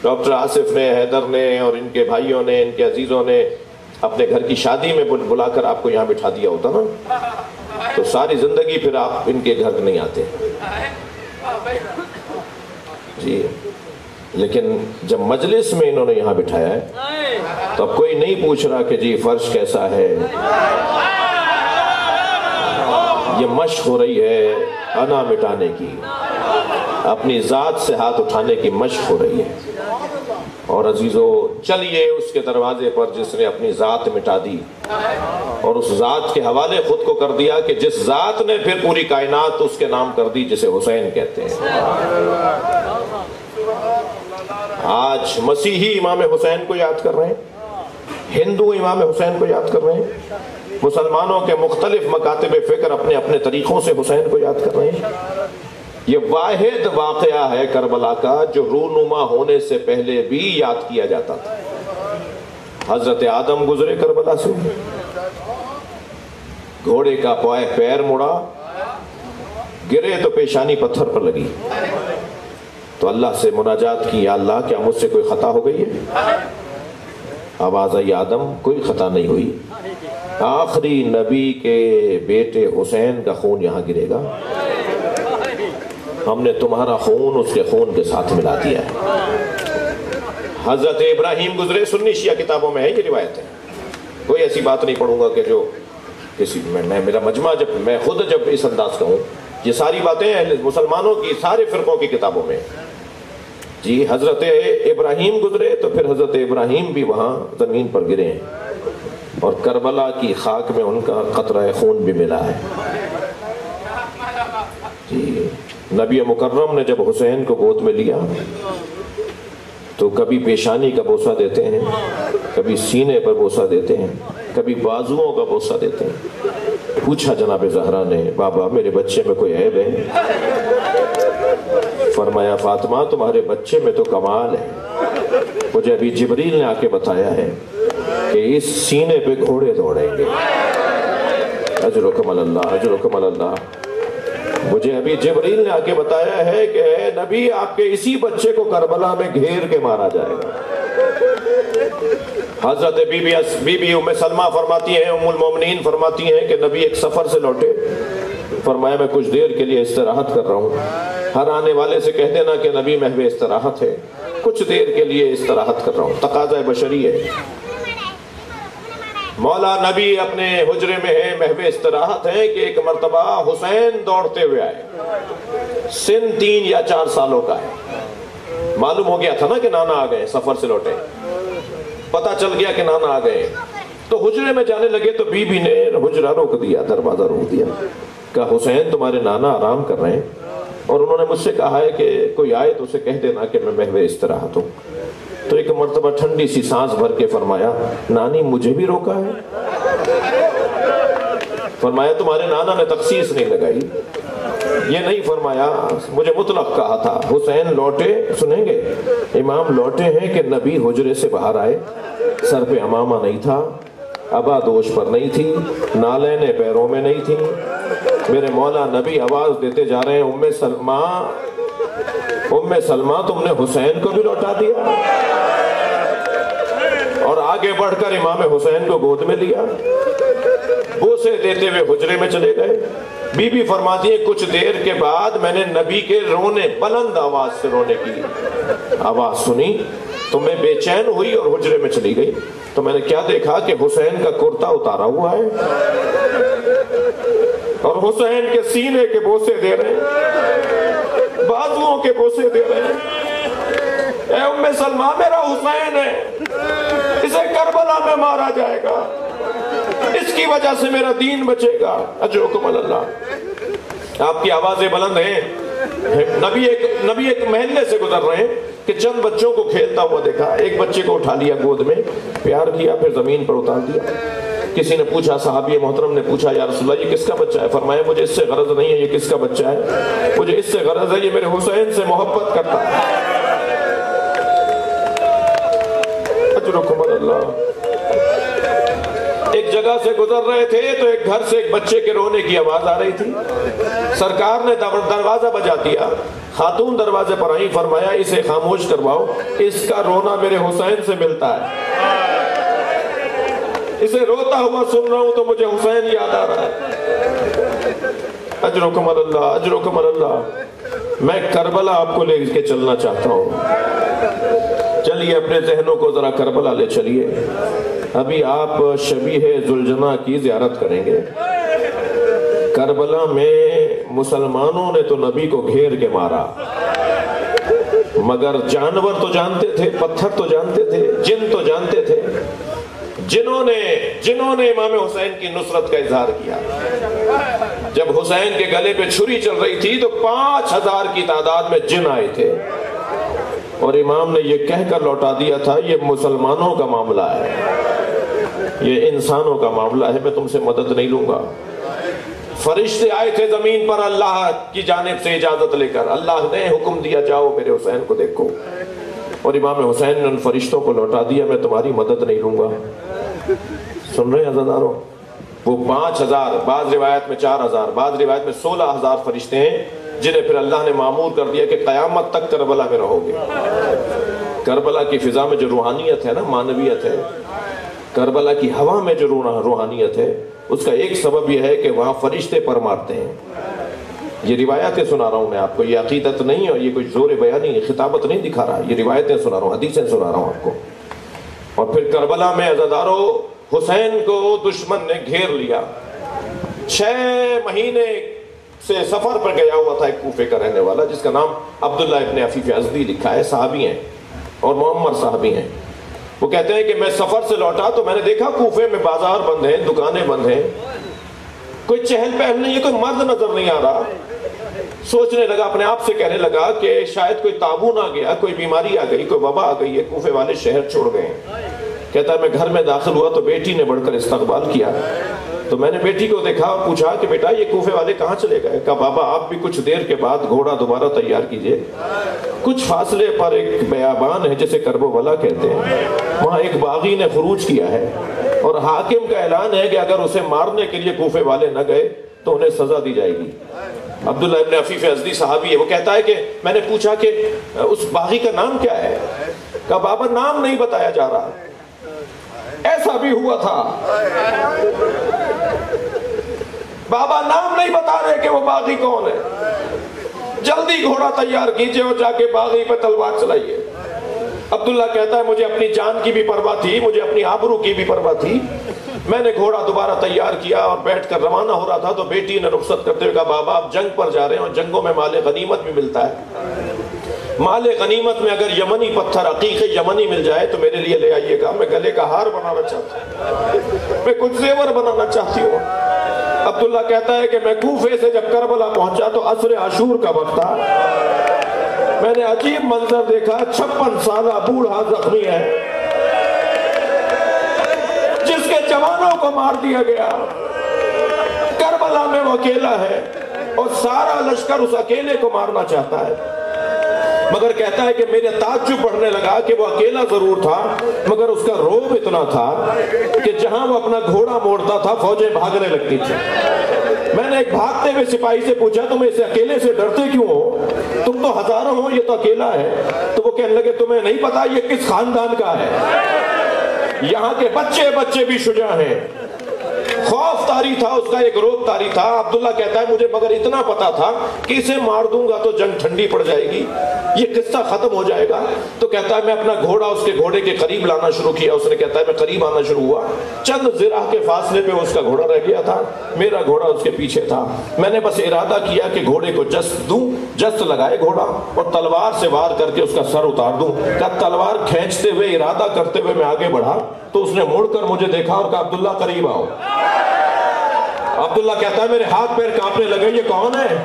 ڈاکٹر آصف نے، حیدر نے اور ان کے بھائیوں نے، ان کے عزیزوں نے اپنے گھر کی شادی میں بلا کر آپ کو یہاں بٹھا دیا ہوتا نا تو ساری زندگی پھر آپ ان کے گھر نہیں آتے جی، لیکن جب مجلس میں انہوں نے یہاں بٹھایا ہے تو اب کوئی نہیں پوچھ رہا کہ جی فرش کیسا ہے، یہ مشق ہو رہی ہے انا مٹانے کی، اپنی ذات سے ہاتھ اٹھانے کی مشق ہو رہی ہے۔ اور عزیزو چلیے اس کے دروازے پر جس نے اپنی ذات مٹا دی اور اس ذات کے حوالے خود کو کر دیا کہ جس ذات نے پھر پوری کائنات اس کے نام کر دی جسے حسین کہتے ہیں۔ آج مسیحی امام حسین کو یاد کر رہے ہیں، ہندو امام حسین کو یاد کر رہے ہیں، مسلمانوں کے مختلف مکاتب فکر اپنے اپنے طریقوں سے حسین کو یاد کر رہے ہیں۔ یہ واحد واقعہ ہے کربلا کا جو رونما ہونے سے پہلے بھی یاد کیا جاتا تھا۔ حضرت آدم گزرے کربلا سے، گھوڑے کا پیر مڑا، گرے تو پیشانی پتھر پر لگی، تو اللہ سے مناجات کی، یا اللہ کیا مجھ سے کوئی خطا ہو گئی ہے؟ آواز آئی آدم کوئی خطا نہیں ہوئی، آخری نبی کے بیٹے حسین کا خون یہاں گرے گا، ہم نے تمہارا خون اس کے خون کے ساتھ ملا دیا ہے۔ حضرت ابراہیم گزرے، سنی شیعہ کتابوں میں ہے یہ روایت ہے، کوئی ایسی بات نہیں پڑھوں گا کہ جو کسی میں میرا مجمع جب میں خود جب اس انداز کا ہوں، یہ ساری باتیں مسلمانوں کی سارے فرقوں کی کتابوں میں جی۔ حضرت ابراہیم گزرے تو پھر حضرت ابراہیم بھی وہاں زمین پر گرے ہیں اور کربلا کی خاک میں ان کا قطرہ خون بھی ملا ہے جی۔ نبی مکرم نے جب حسین کو گود میں لیا تو کبھی پیشانی کا بوسہ دیتے ہیں، کبھی سینے پر بوسہ دیتے ہیں، کبھی بازوؤں کا بوسہ دیتے ہیں۔ پوچھا جناب زہرا نے، بابا میرے بچے میں کوئی عیب ہے؟ فرمایا فاطمہ تمہارے بچے میں تو کمال ہے، مجھے ابھی جبریل نے آ کے بتایا ہے کہ اس سینے پہ گھوڑے دوڑیں گے۔ اجرکم اللہ، اجرکم اللہ۔ مجھے ابھی جبریل نے آ کے بتایا ہے کہ اے نبی آپ کے اسی بچے کو کربلا میں گھیر کے مارا جائے گا۔ حضرت بی بی ام سلمہ فرماتی ہیں، ام المومنین فرماتی ہیں کہ نبی ایک سفر سے لوٹے، فرمایا میں کچھ دیر کے لیے استراحت کر رہا ہوں، ہر آنے والے سے کہہ دینا کہ نبی محو استراحت ہے، کچھ دیر کے لیے استراحت کر رہا ہوں، تقاضۂ بشری ہے۔ مولا نبی اپنے حجرے میں ہے، محو استراحت ہے کہ ایک مرتبہ حسین دوڑتے ہوئے آئے، سن 3 یا 4 سالوں کا ہے، معلوم ہو گیا تھا نا کہ نانا آ گئے، سفر سے لوٹے، پتہ چل گیا کہ نانا آ گئے، تو حجرے میں جانے لگے تو بی بی نے حجرہ روک دیا، دروازہ روک دیا، کہا حسین تمہارے نانا آرام کر رہے ہیں اور انہوں نے مجھ سے کہا ہے کہ کوئی آئے تو اسے کہہ دینا کہ میں محو استراحت ہوں۔ تو ایک مرتبہ ٹھنڈی سی سانس بھر کے فرمایا نانی مجھے بھی روکا ہے؟ فرمایا تمہارے نانا نے تخصیص نہیں لگائی، یہ نہیں فرمایا، مجھے مطلق کہا تھا۔ حسین لوٹے، سنیں گے امام لوٹے ہیں کہ نبی حجرے سے باہر آئے، سر پہ عمامہ نہیں تھا، ابا دوش پر نہیں تھی، نالین پیروں میں نہیں تھی، میرے مولا نبی آواز دیتے جا رہے ہیں ام سلمہ تم نے حسین کو بھی لوٹا دیا، اور آگے بڑھ کر امام حسین کو گود میں لیا، بوسے دیتے ہوئے حجرے میں چلے گئے۔ بی بی فرماتی ہے کچھ دیر کے بعد میں نے نبی کے رونے، بلند آواز سے رونے کی آواز سنی تو میں بے چین ہوئی اور حجرے میں چلی گئی، تو میں نے کیا دیکھا کہ حسین کا کرتا اتارا ہوا ہے اور حسین کے سینے کے بوسے دے رہے ہیں، بازوؤں کے بوسے دے رہے ہیں۔ اے ام سلمہ میرا حسین ہے، اسے کربلا میں مارا جائے گا، اس کی وجہ سے میرا دین بچے گا۔ اجرکم اللہ۔ آپ کی آوازیں بلند ہیں۔ نبی ایک محلے سے گزر رہے ہیں کہ چند بچوں کو کھیلتا ہوا دیکھا، ایک بچے کو اٹھا لیا گود میں، پیار کیا، پھر زمین پر اتار دیا۔ کسی نے پوچھا، صحابی محترم نے پوچھا یا رسول اللہ یہ کس کا بچہ ہے؟ فرمایا مجھے اس سے غرض نہیں ہے یہ کس کا بچہ ہے، مجھے اس سے غرض ہے یہ میرے حسین سے محبت کرتا ہے۔ اجرکم اللہ۔ ایک جگہ سے گزر رہے تھے تو ایک گھر سے ایک بچے کے رونے کی آواز آ رہی تھی، سرکار نے دروازہ بجا دیا، خاتون دروازے پر آئی، فرمایا اسے خاموش کرواؤ، اس کا رونا میرے حسین سے ملتا ہے، اسے روتا ہوا سن رہا ہوں تو مجھے حسین یاد آ رہا ہے۔ اجرکم اللہ، اجرکم اللہ۔ میں کربلا آپ کو لے کے چلنا چاہتا ہوں، چلیے اپنے ذہنوں کو ذرا کربلا لے چلیے۔ ابھی آپ شبیہ ذوالجناح کی زیارت کریں گے۔ کربلا میں مسلمانوں نے تو نبی کو گھیر کے مارا، مگر جانور تو جانتے تھے، پتھر تو جانتے تھے، جن تو جانتے تھے، جنہوں نے امام حسین کی نصرت کا اظہار کیا۔ جب حسین کے گلے پہ چھری چل رہی تھی تو 5000 کی تعداد میں جن آئے تھے، اور امام نے یہ کہہ کر لوٹا دیا تھا یہ مسلمانوں کا معاملہ ہے، یہ انسانوں کا معاملہ ہے، میں تم سے مدد نہیں لوں گا۔ فرشتے آئے تھے زمین پر اللہ کی جانب سے اجازت لے کر، اللہ نے حکم دیا جاؤ میرے حسین کو دیکھو، اور امام حسین نے ان فرشتوں کو لوٹا دیا میں تمہاری مدد نہیں لوں گا۔ سن رہے ہیں عزیزانو؟ وہ 5000، بعض روایت میں 4000، بعض روایت میں 16000 فرشتے ہیں جنہیں پھر اللہ نے مامور کر دیا کہ قیامت تک کربلا میں رہو گے۔ کربلا کی فضا میں جو روحانیت ہے نا، معنویت ہے، کربلا کی ہوا میں جو روحانیت ہے، اس کا ایک سبب یہ ہے کہ وہاں فرشتے پر مارتے ہیں۔ یہ روایتیں سنا رہا ہوں میں آپ کو، یہ عقیدت نہیں اور یہ کوئی زور بیانی نہیں، خطابت نہیں دکھا رہا، یہ روایتیں سنا رہا ہوں، حدیثیں سنا رہا ہوں آپ کو۔ اور پھر کربلا میں عزادارو حسین کو دشمن نے گھیر لیا، 6 مہینے سے سفر پر گیا ہوا تھا ایک کوفے کا رہنے والا جس کا نام عبداللہ ابن عفیف ازدی لکھا ہے، صحابی ہیں اور معمر صحابی ہیں۔ وہ کہتے ہیں کہ میں سفر سے لوٹا تو میں نے دیکھا کوفے میں بازار بند ہیں، دکانیں بند ہیں، کوئی چہل پہل نہیں ہے، کوئی مرد نظر نہیں آ رہا۔ سوچنے لگا، اپنے آپ سے کہنے لگا کہ شاید کوئی طاعون آ گیا، کوئی بیماری آ گئی، کوئی وبا آ گئی ہے، کوفے والے شہر چھوڑ گئے ہیں۔ کہتا ہے میں گھر میں داخل ہوا تو بیٹی نے بڑھ کر استقبال کیا، تو میں نے بیٹی کو دیکھا اور پوچھا کہ بیٹا یہ کوفے والے کہاں چلے گئے؟ کہا بابا آپ بھی کچھ دیر کے بعد گھوڑا دوبارہ تیار کیجئے، کچھ فاصلے پر ایک بیابان ہے جسے کرب و بلا کہتے ہیں، وہاں ایک باغی نے خروج کیا ہے اور حاکم کا اعلان ہے کہ اگر اسے مارنے کے لیے کوفے والے نہ گئے تو انہیں سزا دی جائے گی۔ عبداللہ ابن عفیف ازدی صحابی ہے، وہ کہتا ہے کہ میں نے پوچھا کہ اس باغی کا نام کیا ہے؟ کہا بابا نام نہیں بتایا جا رہا۔ ایسا بھی ہوا تھا، بابا نام نہیں بتا رہے کہ وہ باغی کون ہے، جلدی گھوڑا تیار کیجئے اور جا کے باغی پہ تلوار چلائیے۔ عبداللہ کہتا ہے مجھے اپنی جان کی بھی پرواہ تھی، مجھے اپنی آبرو کی بھی پرواہ تھی، میں نے گھوڑا دوبارہ تیار کیا اور بیٹھ کر روانہ ہو رہا تھا تو بیٹی نے رخصت کرتے ہوئے کہا بابا آپ جنگ پر جا رہے ہیں اور جنگوں میں مال غنیمت بھی ملتا ہے، مال غنیمت میں اگر یمنی پتھر عقیق یمنی مل جائے تو میرے لیے لے آئیے گا، میں گلے کا ہار بنانا چاہتا ہوں، میں کچھ زیور بنانا چاہتی ہوں۔ عبداللہ کہتا ہے کہ میں کوفے سے جب کربلا پہنچا تو عصر عاشور کا وقت تھا، میں نے عجیب منظر دیکھا، 56 سالہ بوڑھا زخمی ہے جس کے جوانوں کو مار دیا گیا، کربلا میں وہ اکیلا ہے اور سارا لشکر اس اکیلے کو مارنا چاہتا ہے، مگر کہتا ہے کہ میرے تعجب بڑھنے لگا کہ وہ اکیلا ضرور تھا مگر اس کا روب اتنا تھا کہ جہاں وہ اپنا گھوڑا موڑتا تھا فوجیں بھاگنے لگتی تھی۔ میں نے ایک بھاگتے ہوئے سپاہی سے پوچھا تم اسے اکیلے سے ڈرتے کیوں ہو؟ تم تو ہزاروں ہو، یہ تو اکیلا ہے۔ تو وہ کہنے لگے تمہیں نہیں پتا یہ کس خاندان کا ہے، یہاں کے بچے بھی شجاع ہیں۔ خوف طاری تھا اس کا، ایک روب طاری تھا۔ عبداللہ کہتا ہے مجھے مگر اتنا پتا تھا کہ اسے مار دوں گا تو جنگ ٹھنڈی پڑ جائے گی، یہ قصہ ختم ہو جائے گا۔ تو کہتا ہے میں اپنا گھوڑا اس کے گھوڑے کے قریب لانا شروع کیا، اس نے کہتا ہے میں قریب آنا شروع ہوا، چند ذراع کے فاصلے پہ اس کا گھوڑا رہ گیا تھا، میرا گھوڑا اس کے پیچھے تھا۔ میں نے بس ارادہ کیا کہ گھوڑے کو جست دوں، جست لگائے گھوڑا اور تلوار سے وار کر کے اس کا سر اتار دوں۔ کہ تلوار کھینچتے ہوئے ارادہ کرتے ہوئے میں آگے بڑھا تو اس نے مڑ کر مجھے دیکھا اور کہا عبداللہ قریب آؤ۔ عبداللہ کہتا ہے میرے ہاتھ پیر کانپنے لگے، یہ کون ہے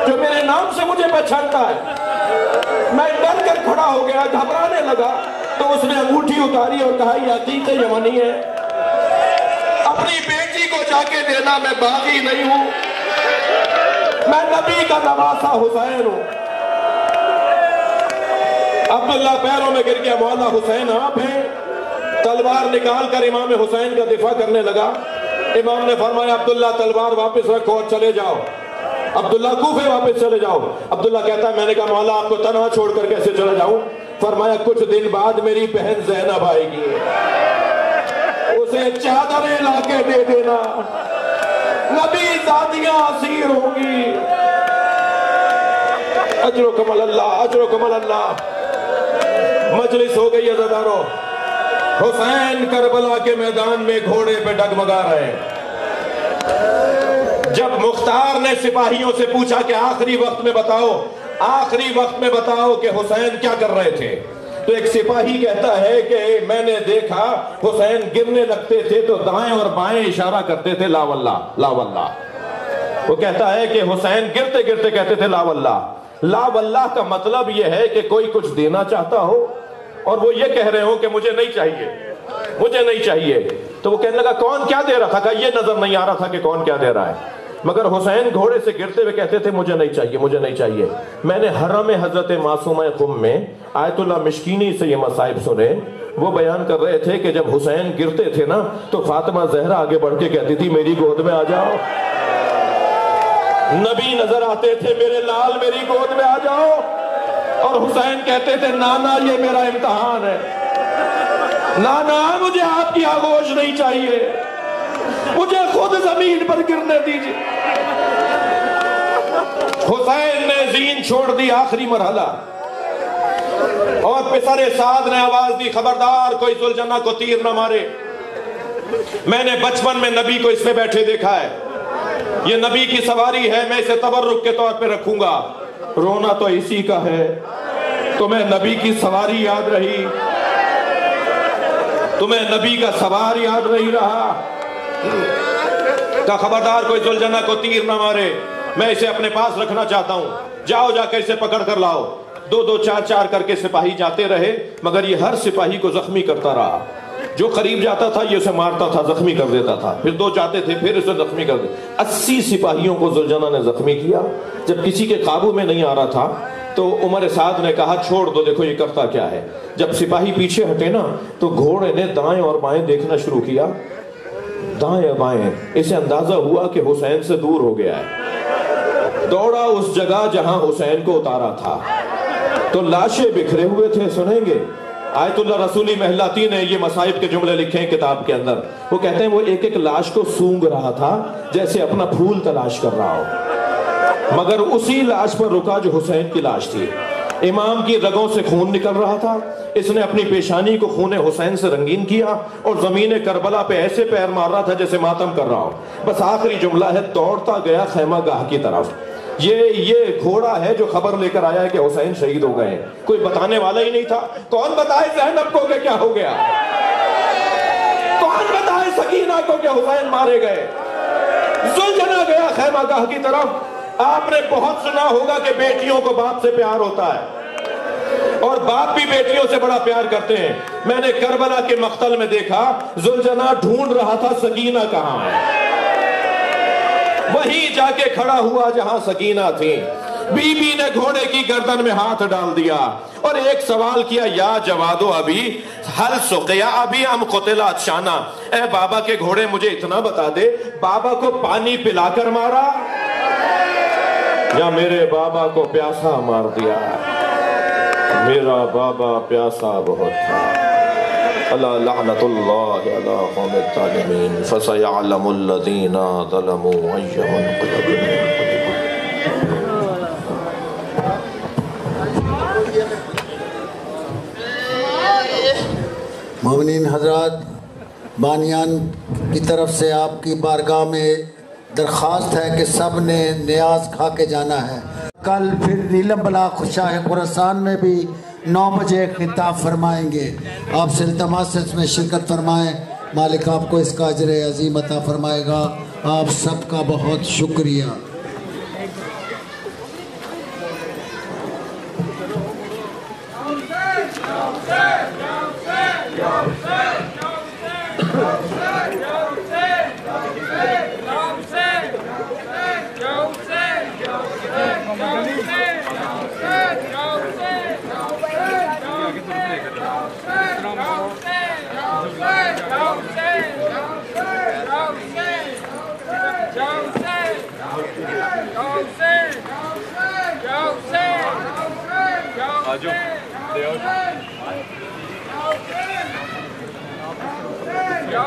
جو میرے نام سے مجھے پہچانتا ہے؟ میں ڈر کر کھڑا ہو گیا، گھبرانے لگا، تو اس نے انگوٹھی اتاری اور کہا یہ عقیق یمنی ہے، اپنی بیٹی کو جا کے دینا، میں باغی نہیں ہوں، میں نبی کا نواسا حسین ہوں۔ عبداللہ پیروں میں گر گیا، مولا حسین آپ ہیں؟ تلوار نکال کر امام حسین کا دفاع کرنے لگا۔ امام نے فرمایا عبداللہ تلوار واپس رکھو اور چلے جاؤ، عبداللہ کوفے واپس چلے جاؤ۔ عبداللہ کہتا ہے میں نے کہا مولا آپ کو تنہا چھوڑ کر کیسے چلے جاؤں؟ فرمایا کچھ دن بعد میری بہن زینب آئے گی، اسے چادریں لا کے دے دینا، نبی زادیاں اسیر ہوں گی۔ اجرکم اللہ، اجرکم اللہ۔ مجلس ہو گئی عزادارو، حسین کربلا کے میدان میں گھوڑے پہ ڈگمگا رہے ہیں۔ جب مختار نے سپاہیوں سے پوچھا کہ آخری وقت میں بتاؤ آخری وقت میں بتاؤ کہ حسین کیا کر رہے تھے؟ تو ایک سپاہی کہتا ہے کہ میں نے دیکھا حسین گرنے لگتے تھے تو دائیں اور بائیں اشارہ کرتے تھے لا واللہ لا واللہ. وہ کہتا ہے کہ حسین گرتے گرتے کہتے تھے لا واللہ. لا واللہ کا مطلب یہ ہے کہ کوئی کچھ دینا چاہتا ہو اور وہ یہ کہہ رہے ہو کہ مجھے نہیں چاہیے, مجھے نہیں چاہیے. تو وہ کہنے لگا کون کیا دے رہا تھا؟ کہ یہ نظر نہیں آ رہا تھا کہ کون کیا دے رہا ہے. مگر حسین گھوڑے سے گرتے ہوئے کہتے تھے مجھے نہیں چاہیے, مجھے نہیں چاہیے. میں نے حرم حضرت معصومہ قم میں آیت اللہ مشکینی سے یہ مصائب سنے. وہ بیان کر رہے تھے کہ جب حسین گرتے تھے نا تو فاطمہ زہرا آگے بڑھ کے کہتی تھی میری گود میں آ جاؤ. نبی نظر آتے تھے میرے لال میری گود میں آ جاؤ, اور حسین کہتے تھے نانا یہ میرا امتحان ہے, نانا مجھے آپ کی آغوش نہیں چاہیے, مجھے خود زمین پر گرنے دیجیے. حسین نے زین چھوڑ دی آخری مرحلہ, اور پسر سعد نے آواز دی خبردار کوئی ذوالجنہ کو تیر نہ مارے. میں نے بچپن میں نبی کو اس میں بیٹھے دیکھا ہے, یہ نبی کی سواری ہے, میں اسے تبرک کے طور پہ رکھوں گا. رونا تو اسی کا ہے. تمہیں نبی کی سواری یاد رہی, تمہیں نبی کا سوار یاد نہیں رہا. کہ خبردار کوئی ذوالجنہ کو تیر نہ مارے, میں اسے اپنے پاس رکھنا چاہتا ہوں, جاؤ جا کر اسے پکڑ کر لاؤ. دو دو چار چار کر کے سپاہی جاتے رہے, مگر یہ ہر سپاہی کو زخمی کرتا رہا. جو قریب جاتا تھا یہ اسے مارتا تھا, زخمی کر دیتا تھا. پھر دو جاتے تھے پھر اسے زخمی کر دیتا. 80 سپاہیوں کو ذوالجنہ نے زخمی کیا. جب کسی کے قابو میں نہیں آ رہا تھا تو عمر سعد نے کہا چھوڑ دو, دیکھو یہ کرتا کیا ہے. جب سپاہی پیچھے ہٹے نا تو گھوڑے نے دائیں اور بائیں دیکھنا شروع کیا, دائیں بائیں. اسے اندازہ ہوا کہ حسین سے دور ہو گیا ہے. دوڑا اس جگہ جہاں حسین کو اتارا تھا تو لاشیں بکھرے ہوئے تھے. سنیں گے آیت اللہ رسولی محلاتی نے یہ مصائب کے جملے لکھے ہیں کتاب کے اندر. وہ کہتے ہیں وہ ایک ایک لاش کو سونگ رہا تھا جیسے اپنا پھول تلاش کر رہا ہو, مگر اسی لاش پر رکا جو حسین کی لاش تھی. امام کی رگوں سے خون نکل رہا تھا. اس نے اپنی پیشانی کو خون حسین سے رنگین کیا اور زمین کربلا پہ ایسے پیر مار رہا تھا جیسے ماتم کر رہا ہو. بس آخری جملہ ہے دوڑتا گیا خیمہ گاہ کی طرف. یہ گھوڑا ہے جو خبر لے کر آیا ہے کہ حسین شہید ہو گئے. کوئی بتانے والا ہی نہیں تھا. کون بتائے زینب کو کہ کیا ہو گیا؟ کون بتائے سکینہ کو کہ حسین مارے گئے؟ ذوالجنہ گیا خیمہ گاہ کی طرف. آپ نے بہت سنا ہوگا کہ بیٹیوں کو باپ سے پیار ہوتا ہے اور باپ بھی بیٹیوں سے بڑا پیار کرتے ہیں. میں نے کربلا کے مقتل میں دیکھا ذوالجنہ ڈھونڈ رہا تھا سکینہ کہاں ہے. وہیں جا کے کھڑا ہوا جہاں سکینہ تھی. بی بی نے گھوڑے کی گردن میں ہاتھ ڈال دیا اور ایک سوال کیا, یا جوادو ابھی حل سقیا ابھی ام قتلا شانہ. اے بابا کے گھوڑے مجھے اتنا بتا دے, بابا کو پانی پلا کر مارا یا میرے بابا کو پیاسا مار دیا؟ میرا بابا پیاسا بہت تھا. اللہ لعنت اللہ علی قوم الظالمین فسیعلم الذین ظلموا ای منقلب ينقلبون. مومنین حضرات, بانیان کی طرف سے آپ کی بارگاہ میں درخواست ہے کہ سب نے نیاز کھا کے جانا ہے. کل پھر نیلم بلاغ شاہ خراسان میں بھی 9 بجے خطاب فرمائیں گے. آپ سے التماس سے اس میں شرکت فرمائیں. مالک آپ کو اس کا اجر عظیم عطا فرمائے گا. آپ سب کا بہت شکریہ. Yo,